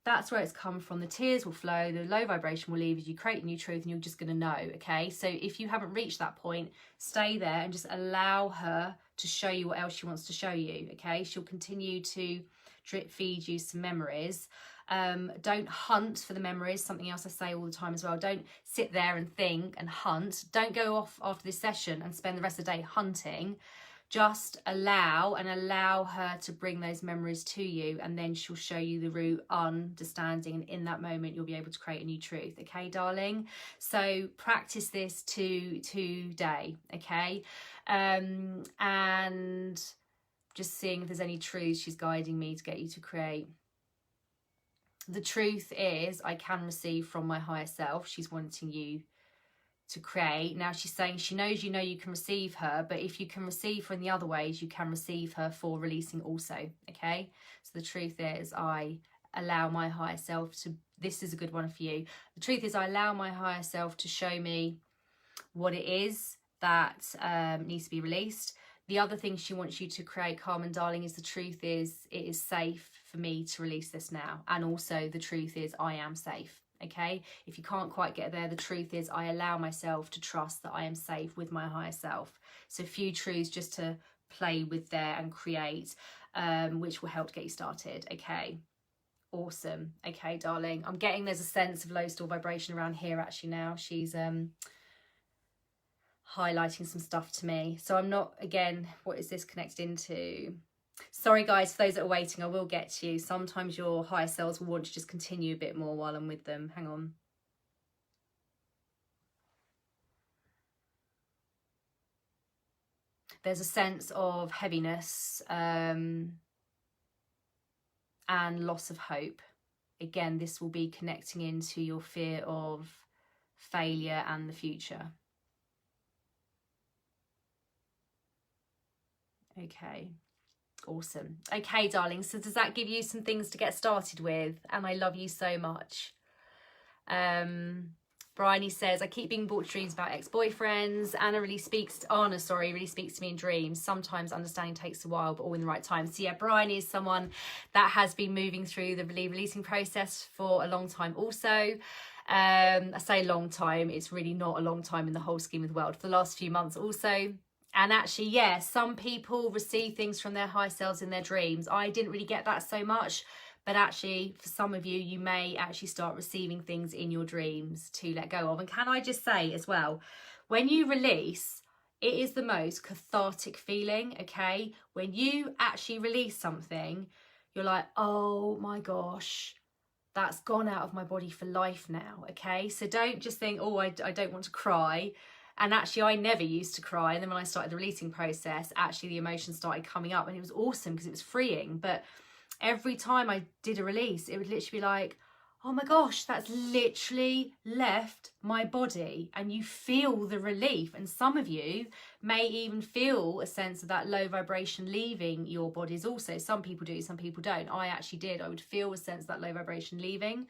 that's where it's come from. The tears will flow, the low vibration will leave as you create a new truth, and you're just going to know, okay? So if you haven't reached that point, stay there and just allow her to show you what else she wants to show you, okay? She'll continue to drip feed you some memories. Don't hunt for the memories, something else I say all the time as well. Don't sit there and think and hunt. Don't go off after this session and spend the rest of the day hunting. Just allow her to bring those memories to you, and then she'll show you the route, understanding, and in that moment you'll be able to create a new truth, okay, darling? So practice this today, okay? And just seeing if there's any truths she's guiding me to get you to create. The truth is, I can receive from my higher self. She's wanting you to create. Now she's saying she knows you know you can receive her, but if you can receive her in the other ways, you can receive her for releasing also, okay? So the truth is, I allow my higher self to, this is a good one for you. The truth is, I allow my higher self to show me what it is that needs to be released. The other thing she wants you to create, Carmen darling, is the truth is, it is safe for me to release this now. And also the truth is, I am safe, okay? If you can't quite get there, the truth is, I allow myself to trust that I am safe with my higher self. So a few truths just to play with there and create, which will help to get you started, okay? Awesome. Okay, darling. I'm getting there's a sense of low store vibration around here actually now. She's highlighting some stuff to me. So I'm not, again, what is this connected into? Sorry guys, for those that are waiting, I will get to you. Sometimes your higher selves will want to just continue a bit more while I'm with them. Hang on. There's a sense of heaviness and loss of hope. Again, this will be connecting into your fear of failure and the future. Okay, awesome. Okay, darling, so does that give you some things to get started with? And I love you so much. Bryony says, I keep being brought to dreams about ex-boyfriends. Anna really speaks to me in dreams. Sometimes understanding takes a while, but all in the right time. So yeah, Bryony is someone that has been moving through the releasing process for a long time also. I say long time, it's really not a long time in the whole scheme of the world. For the last few months also. And actually, yeah, some people receive things from their high selves in their dreams. I didn't really get that so much. But actually, for some of you, you may actually start receiving things in your dreams to let go of. And can I just say as well, when you release, it is the most cathartic feeling, okay? When you actually release something, you're like, oh my gosh, that's gone out of my body for life now, okay? So don't just think, oh, I don't want to cry. And actually, I never used to cry. And then when I started the releasing process, actually the emotions started coming up and it was awesome because it was freeing. But every time I did a release, it would literally be like, oh my gosh, that's literally left my body, and you feel the relief. And some of you may even feel a sense of that low vibration leaving your bodies also. Some people do, some people don't. I actually did. I would feel a sense of that low vibration leaving.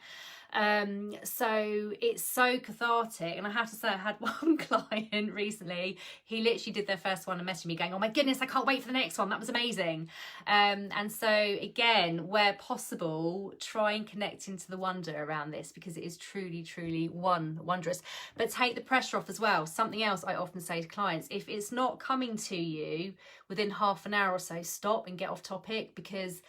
So it's so cathartic. And I have to say, I had one client recently, he literally did their first one and messaged me going, oh my goodness, I can't wait for the next one, that was amazing. And so again, where possible, try and connect into the wonder around this, because it is truly wondrous. But take the pressure off as well. Something else I often say to clients, if it's not coming to you within half an hour or so, stop and get off topic, because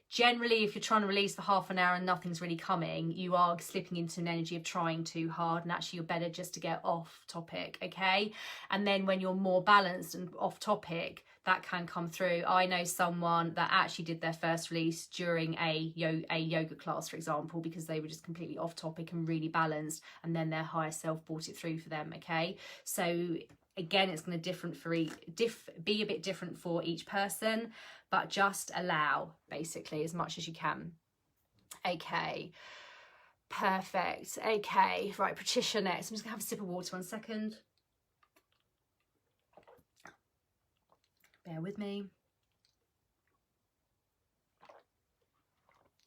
generally, if you're trying to release for half an hour and nothing's really coming, you are slipping into an energy of trying too hard, and actually you're better just to get off topic, okay? And then when you're more balanced and off topic, that can come through. I know someone that actually did their first release during a yoga class, for example, because they were just completely off topic and really balanced, and then their higher self brought it through for them, okay? So again, it's going to be a bit different for each person, but just allow, basically, as much as you can. Okay, perfect. Okay, right, Patricia next. I'm just going to have a sip of water 1 second. Bear with me.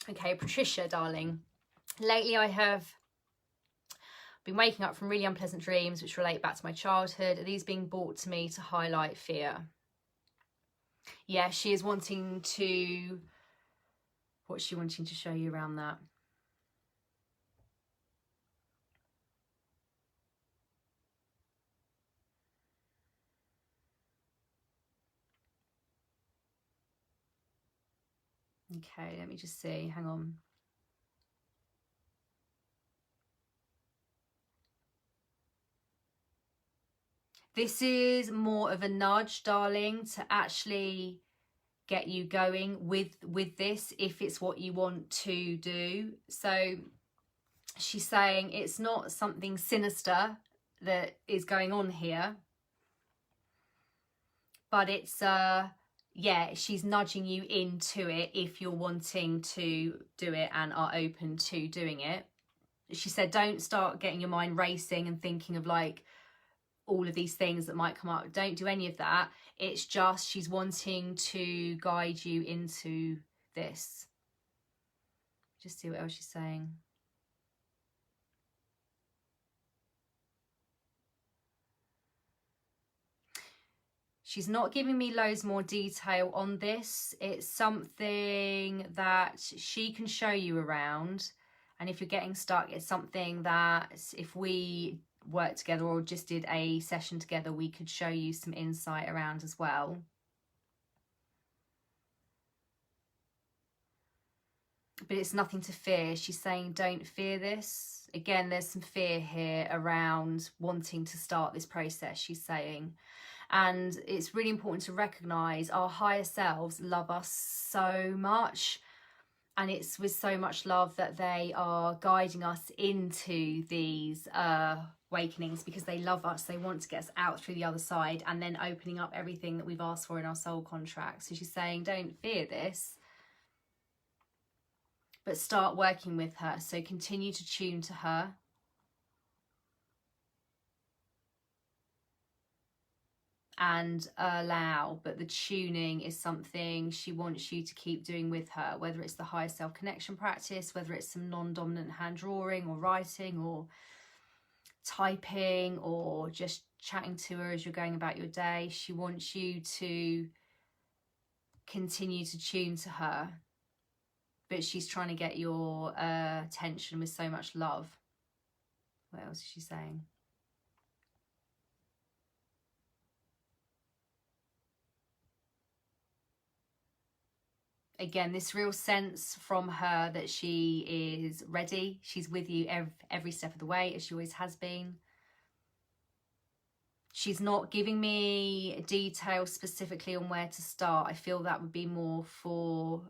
Okay, Patricia, darling. Lately I have been waking up from really unpleasant dreams which relate back to my childhood. Are these being brought to me to highlight fear? Yeah, she is wanting to... What's she wanting to show you around that? Okay, let me just see. Hang on. This is more of a nudge, darling, to actually get you going with this, if it's what you want to do. So she's saying it's not something sinister that is going on here, but it's yeah, she's nudging you into it if you're wanting to do it and are open to doing it. She said don't start getting your mind racing and thinking of like all of these things that might come up. Don't do any of that. It's just she's wanting to guide you into this. Just see what else she's saying. She's not giving me loads more detail on this. It's something that she can show you around. And if you're getting stuck, it's something that if we worked together or just did a session together, we could show you some insight around as well. But it's nothing to fear. She's saying don't fear this. Again, there's some fear here around wanting to start this process, she's saying. And it's really important to recognise our higher selves love us so much. And it's with so much love that they are guiding us into these awakenings, because they love us. They want to get us out through the other side and then opening up everything that we've asked for in our soul contract. So she's saying don't fear this, but start working with her. So continue to tune to her. And allow, but the tuning is something she wants you to keep doing with her, whether it's the higher self connection practice, whether it's some non-dominant hand drawing or writing, or typing or just chatting to her as you're going about your day. She wants you to continue to tune to her, but she's trying to get your attention with so much love. What else is she saying? Again, this real sense from her that she is ready. She's with you every step of the way, as she always has been. She's not giving me details specifically on where to start. I feel that would be more for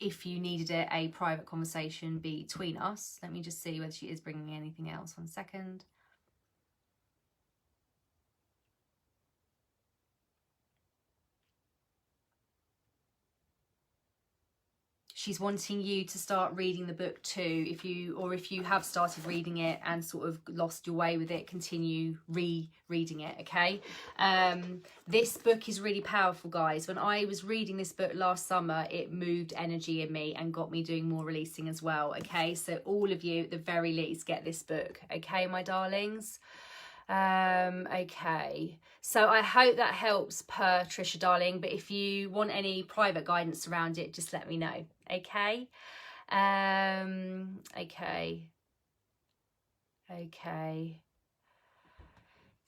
if you needed it, a private conversation between us. Let me just see whether she is bringing anything else. 1 second. She's wanting you to start reading the book too. If you have started reading it and sort of lost your way with it, continue rereading it, okay? This book is really powerful, guys. When I was reading this book last summer, it moved energy in me and got me doing more releasing as well, okay? So all of you, at the very least, get this book, okay, my darlings? Okay, so I hope that helps per Trisha, darling, but if you want any private guidance around it, just let me know, okay? Okay,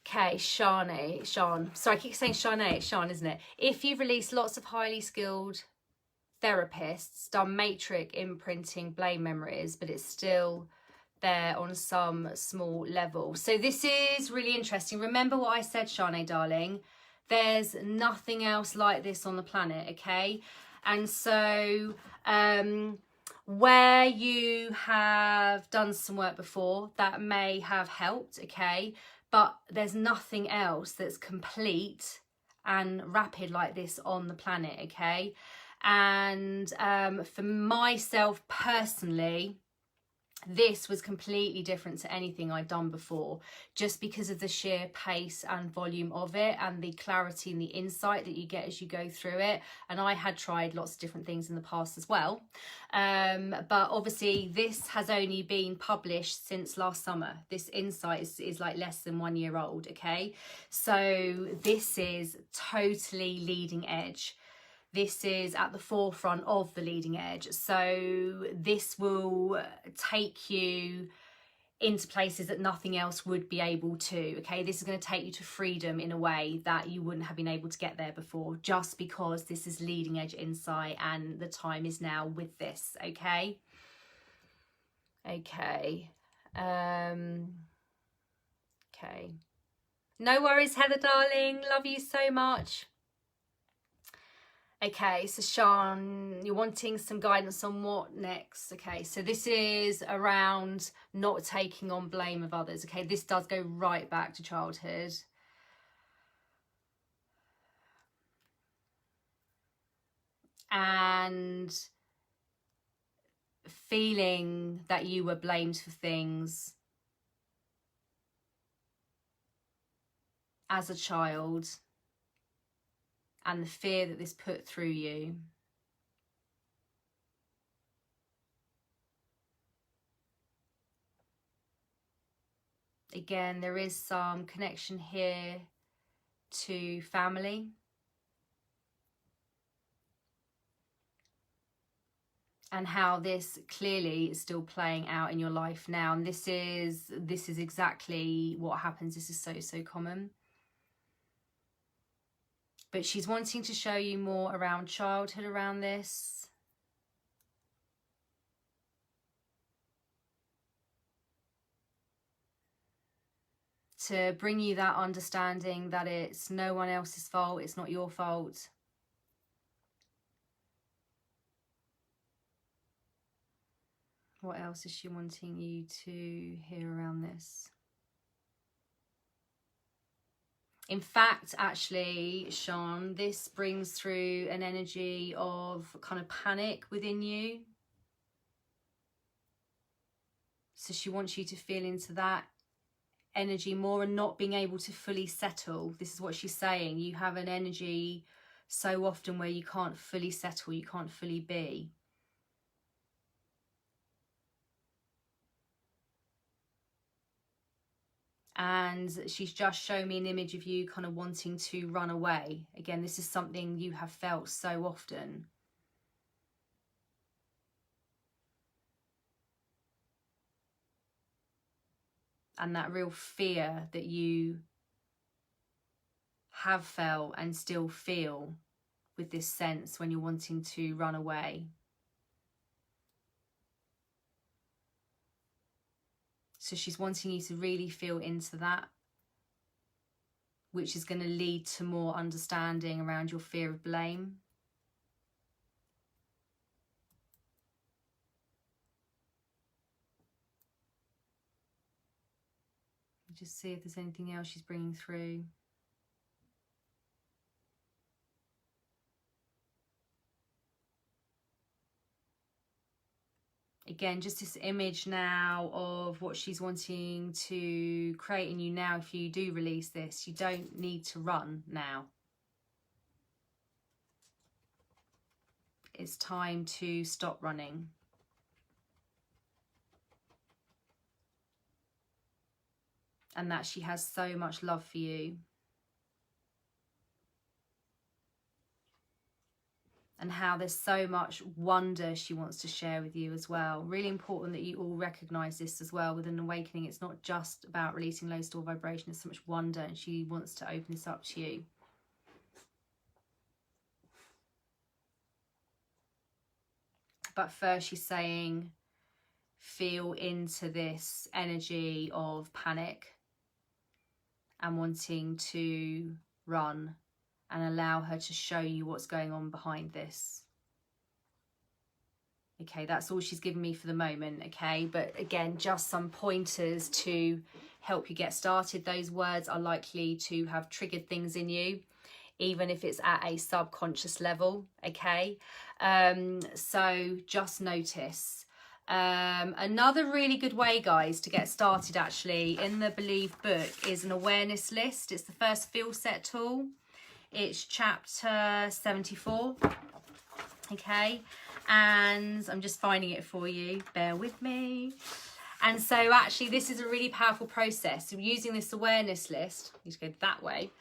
Shanae, Sean, sorry, I keep saying Shanae, it's Sean, isn't it? If you've released lots of highly skilled therapists, done matrix imprinting, blame memories, but it's still there on some small level. So this is really interesting. Remember what I said, Shanae, darling, there's nothing else like this on the planet, okay? And so where you have done some work before, that may have helped, okay? But there's nothing else that's complete and rapid like this on the planet, okay? And for myself personally, this was completely different to anything I'd done before, just because of the sheer pace and volume of it and the clarity and the insight that you get as you go through it. And I had tried lots of different things in the past as well. But obviously this has only been published since last summer. This insight is like less than 1 year old, okay? So this is totally leading edge. This is at the forefront of the leading edge. So this will take you into places that nothing else would be able to, okay? This is going to take you to freedom in a way that you wouldn't have been able to get there before, just because this is leading edge insight and the time is now with this, okay? Okay. Okay. No worries, Heather, darling. Love you so much. Okay, so Sean, you're wanting some guidance on what next. Okay, so this is around not taking on blame of others. Okay, this does go right back to childhood. And feeling that you were blamed for things as a child, and the fear that this put through you. Again, there is some connection here to family. And how this clearly is still playing out in your life now. And this is exactly what happens. This is so common. But she's wanting to show you more around childhood around this. To bring you that understanding that it's no one else's fault, it's not your fault. What else is she wanting you to hear around this? In fact, actually, Sean, this brings through an energy of kind of panic within you. So she wants you to feel into that energy more and not being able to fully settle. This is what she's saying. You have an energy so often where you can't fully settle, you can't fully be. And she's just shown me an image of you kind of wanting to run away. Again, this is something you have felt so often. And that real fear that you have felt and still feel with this sense when you're wanting to run away. So she's wanting you to really feel into that, which is going to lead to more understanding around your fear of blame. Just see if there's anything else she's bringing through. Again, just this image now of what she's wanting to create in you now. If you do release this, you don't need to run now. It's time to stop running. And that she has so much love for you. And how there's so much wonder she wants to share with you as well. Really important that you all recognise this as well with an awakening. It's not just about releasing low store vibration. There's so much wonder, and she wants to open this up to you. But first she's saying, feel into this energy of panic and wanting to run, and allow her to show you what's going on behind this. Okay, that's all she's given me for the moment, okay? But again, just some pointers to help you get started. Those words are likely to have triggered things in you, even if it's at a subconscious level, okay? So just notice. Another really good way, guys, to get started actually in the Believe book is an awareness list. It's the first feel set tool. It's chapter 74, okay? And I'm just finding it for you. Bear with me. And so actually this is a really powerful process. So using this awareness list, you just go that way,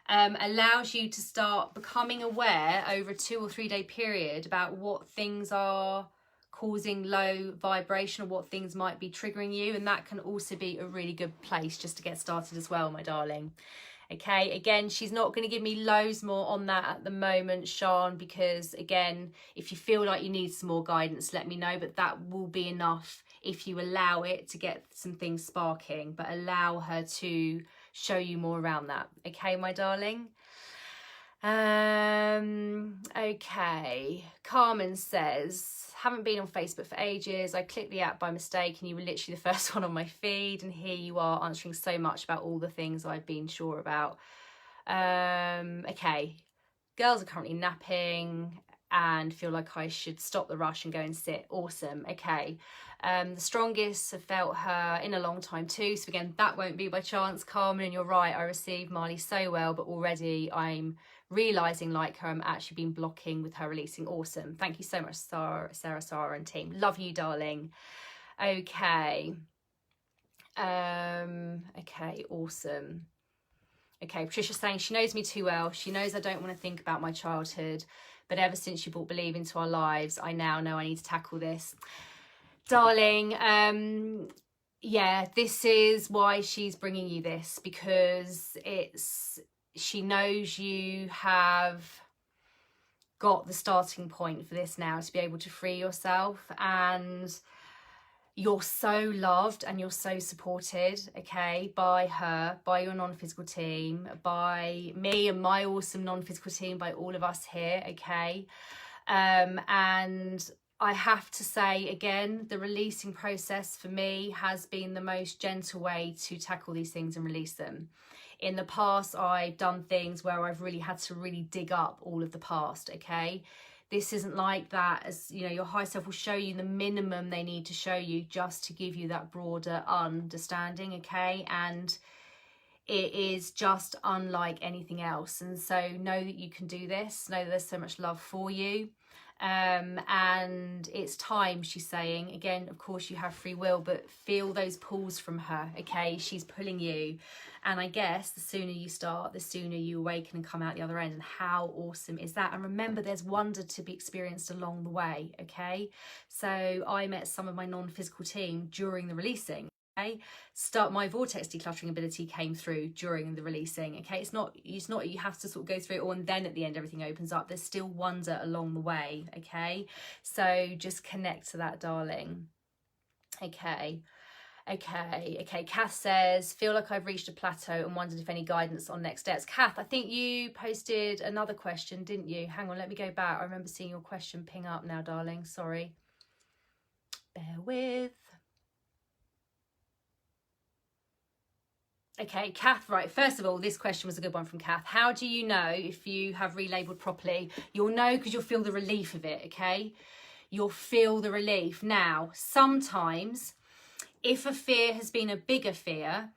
allows you to start becoming aware over a 2 or 3 day period about what things are causing low vibration or what things might be triggering you. And that can also be a really good place just to get started as well, my darling. Okay, again, she's not going to give me loads more on that at the moment, Sean, because again, if you feel like you need some more guidance, let me know, but that will be enough if you allow it to get some things sparking, but allow her to show you more around that. Okay, my darling. Okay, Carmen says, haven't been on Facebook for ages. I clicked the app by mistake and you were literally the first one on my feed, and here you are answering so much about all the things I've been sure about. Okay, girls are currently napping and feel like I should stop the rush and go and sit. Awesome. Okay, the strongest have felt her in a long time too, so again, that won't be by chance, Carmen, and you're right, I received Marley so well, but already I'm realizing like her, I'm actually been blocking with her releasing. Awesome. Thank you so much, Sarah and team. Love you, darling. Okay. Okay, awesome. Okay, Patricia's saying she knows me too well. She knows I don't want to think about my childhood, but ever since you brought Believe into our lives, I now know I need to tackle this. Darling, yeah, this is why she's bringing you this, because she knows you have got the starting point for this now to be able to free yourself, and you're so loved and you're so supported, okay, by her, by your non-physical team, by me and my awesome non-physical team, by all of us here, okay? And I have to say again, the releasing process for me has been the most gentle way to tackle these things and release them. In the past, I've done things where I've really had to really dig up all of the past, okay? This isn't like that. As you know, your higher self will show you the minimum they need to show you just to give you that broader understanding, okay? And it is just unlike anything else. And so know that you can do this. Know that there's so much love for you. And it's time, she's saying. Again, of course, you have free will, but feel those pulls from her, okay? She's pulling you. And I guess the sooner you start, the sooner you awaken and come out the other end. And how awesome is that? And remember, there's wonder to be experienced along the way, okay? So I met some of my non-physical team during the releasing. Okay, my vortex decluttering ability came through during the releasing. Okay, it's not you have to sort of go through it all and then at the end everything opens up. There's still wonder along the way. Okay, so just connect to that, darling. Okay. Kath says, feel like I've reached a plateau and wondered if any guidance on next steps. Kath, I think you posted another question, didn't you? Hang on, let me go back. I remember seeing your question ping up now, darling. Sorry. Bear with. Okay, Kath, right, first of all, this question was a good one from Kath. How do you know if you have relabeled properly? You'll know because you'll feel the relief of it, okay? You'll feel the relief. Now, sometimes, if a fear has been a bigger fear,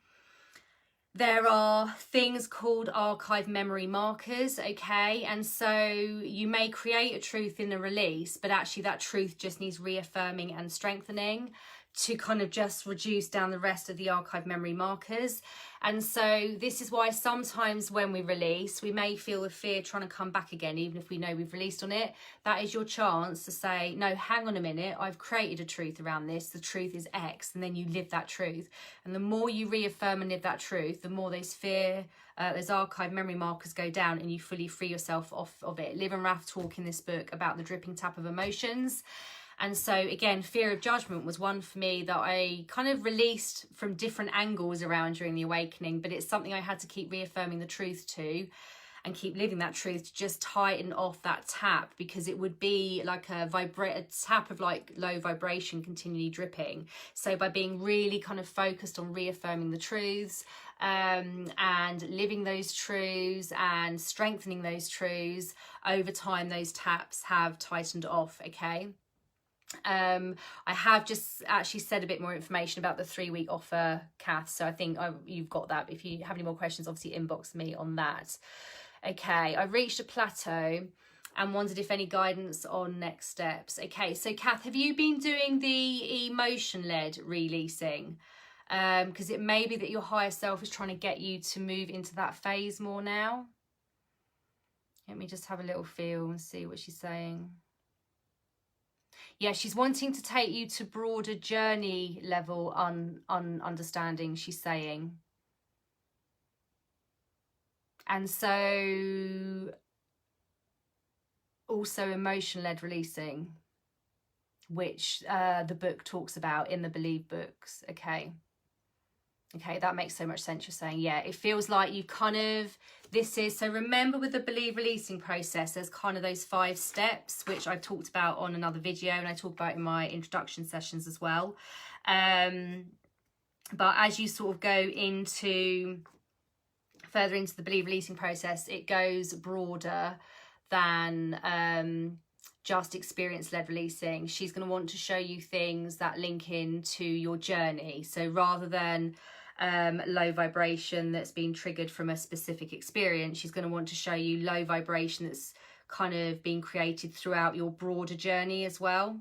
there are things called archive memory markers, okay? And so you may create a truth in the release, but actually that truth just needs reaffirming and strengthening to kind of just reduce down the rest of the archive memory markers. And so this is why sometimes when we release, we may feel the fear trying to come back again, even if we know we've released on it. That is your chance to say, no, hang on a minute, I've created a truth around this. The truth is X, and then you live that truth. And the more you reaffirm and live that truth, the more those those archive memory markers go down and you fully free yourself off of it. Liv and Raf talk in this book about the dripping tap of emotions. And so, again, fear of judgment was one for me that I kind of released from different angles around during the awakening, but it's something I had to keep reaffirming the truth to and keep living that truth to just tighten off that tap, because it would be like a tap of like low vibration continually dripping. So by being really kind of focused on reaffirming the truths and living those truths and strengthening those truths, over time those taps have tightened off, okay? I have just actually said a bit more information about the 3-week offer, Kath, so I think you've got that. If you have any more questions, obviously inbox me on that. Okay, I've reached a plateau and wondered if any guidance on next steps. Okay, so Kath, have you been doing the emotion-led releasing? Because it may be that your higher self is trying to get you to move into that phase more now. Let me just have a little feel and see what she's saying. Yeah, she's wanting to take you to broader journey level understanding, she's saying. And so also emotion-led releasing, which the book talks about in the Believe books. Okay, that makes so much sense. You're saying, yeah, it feels like you kind of, so remember with the Believe releasing process, there's kind of those 5 steps, which I've talked about on another video and I talk about in my introduction sessions as well. But as you sort of go further into the Believe releasing process, it goes broader than just experience-led releasing. She's going to want to show you things that link into your journey. So rather than low vibration that's been triggered from a specific experience, she's going to want to show you low vibration that's kind of been created throughout your broader journey as well.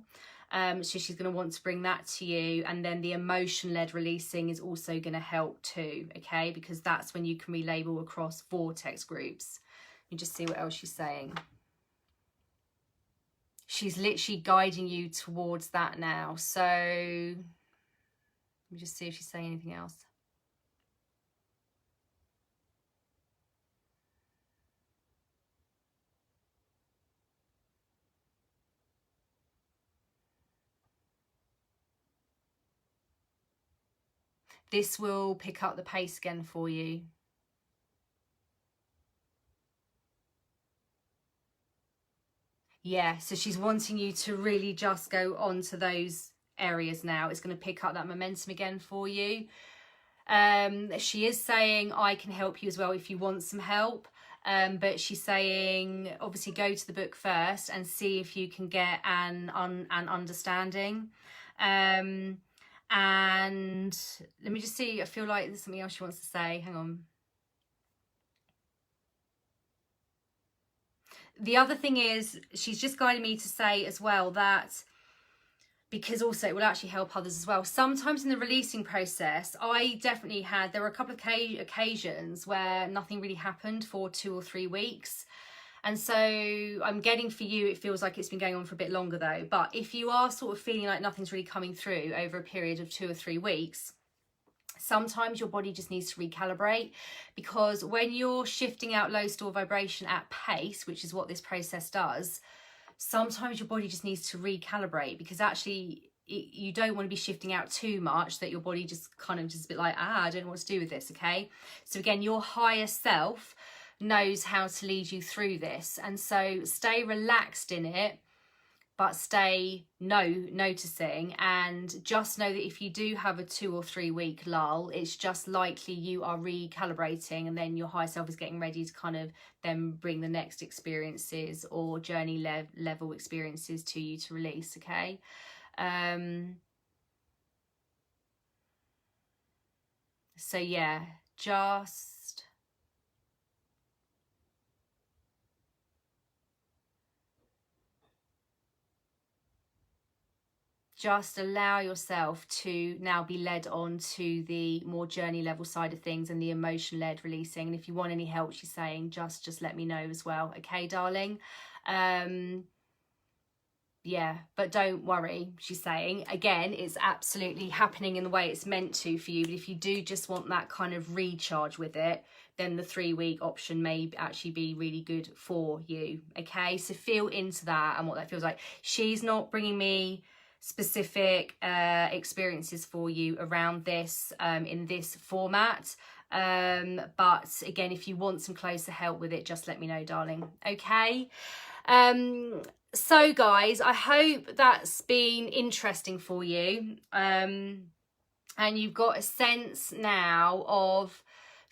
So she's going to want to bring that to you. And then the emotion-led releasing is also going to help too, okay? Because that's when you can relabel across vortex groups. You just see what else she's saying. She's literally guiding you towards that now. So let me just see if she's saying anything else. This will pick up the pace again for you. Yeah, so she's wanting you to really just go on to those areas now. It's going to pick up that momentum again for you. She is saying, I can help you as well if you want some help. But she's saying, obviously, go to the book first and see if you can get an understanding. And let me just see, I feel like there's something else she wants to say. Hang on. the other thing is, she's just guided me to say as well that, because also it will actually help others as well. Sometimes in the releasing process, I definitely there were a couple of occasions where nothing really happened for 2 or 3 weeks. And so I'm getting for you, it feels like it's been going on for a bit longer though. But if you are sort of feeling like nothing's really coming through over a period of 2 or 3 weeks, sometimes your body just needs to recalibrate, because when you're shifting out low store vibration at pace, which is what this process does, sometimes your body just needs to recalibrate, because actually you don't want to be shifting out too much that your body just kind of just a bit like, I don't know what to do with this, okay? So again, your higher self knows how to lead you through this. And so stay relaxed in it, but stay noticing, and just know that if you do have a 2 or 3 week lull, it's just likely you are recalibrating, and then your higher self is getting ready to kind of then bring the next experiences or journey level experiences to you to release, okay? So yeah, just allow yourself to now be led on to the more journey level side of things and the emotion led releasing. And if you want any help, she's saying, just let me know as well. Okay, darling. Yeah, but don't worry, she's saying. Again, it's absolutely happening in the way it's meant to for you. But if you do just want that kind of recharge with it, then the 3 week option may actually be really good for you. Okay, so feel into that and what that feels like. She's not bringing me specific experiences for you around this in this format, but again, if you want some closer help with it, just let me know, darling. Okay, so guys, I hope that's been interesting for you, and you've got a sense now of,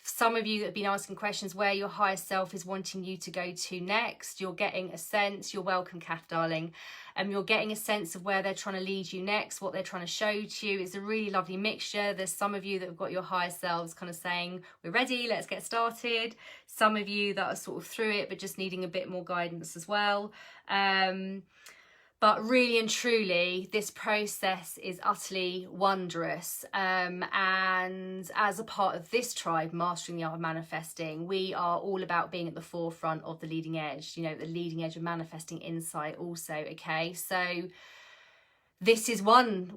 some of you that have been asking questions, where your higher self is wanting you to go to next. You're getting a sense. You're welcome, Kath, darling. You're getting a sense of where they're trying to lead you next, what they're trying to show to you. It's a really lovely mixture. There's some of you that have got your higher selves kind of saying, we're ready, let's get started. Some of you that are sort of through it, but just needing a bit more guidance as well. But really and truly, this process is utterly wondrous. And as a part of this tribe, Mastering the Art of Manifesting, we are all about being at the forefront of the leading edge, you know, the leading edge of manifesting insight also, okay? So this is one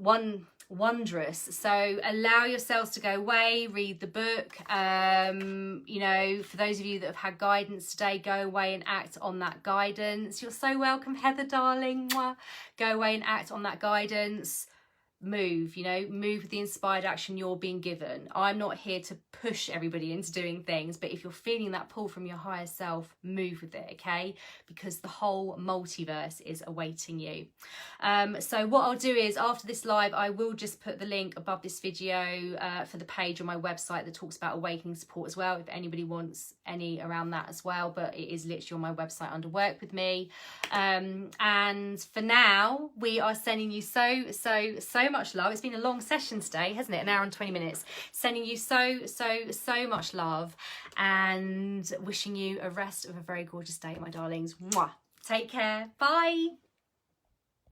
wondrous. So allow yourselves to go away, read the book. You know, for those of you that have had guidance today, go away and act on that guidance. You're so welcome, Heather, darling. Mwah. Go away and act on that guidance. Move, you know, move with the inspired action you're being given. I'm not here to push everybody into doing things, but if you're feeling that pull from your higher self, move with it, okay? Because the whole multiverse is awaiting you. So what I'll do is, after this live, I will just put the link above this video for the page on my website that talks about awakening support as well, if anybody wants any around that as well. But it is literally on my website under work with me. And for now, we are sending you so much love. It's been a long session today, hasn't it? 1 hour and 20 minutes. Sending you so much love, and wishing you a rest of a very gorgeous day, my darlings. Mwah. Take care. Bye.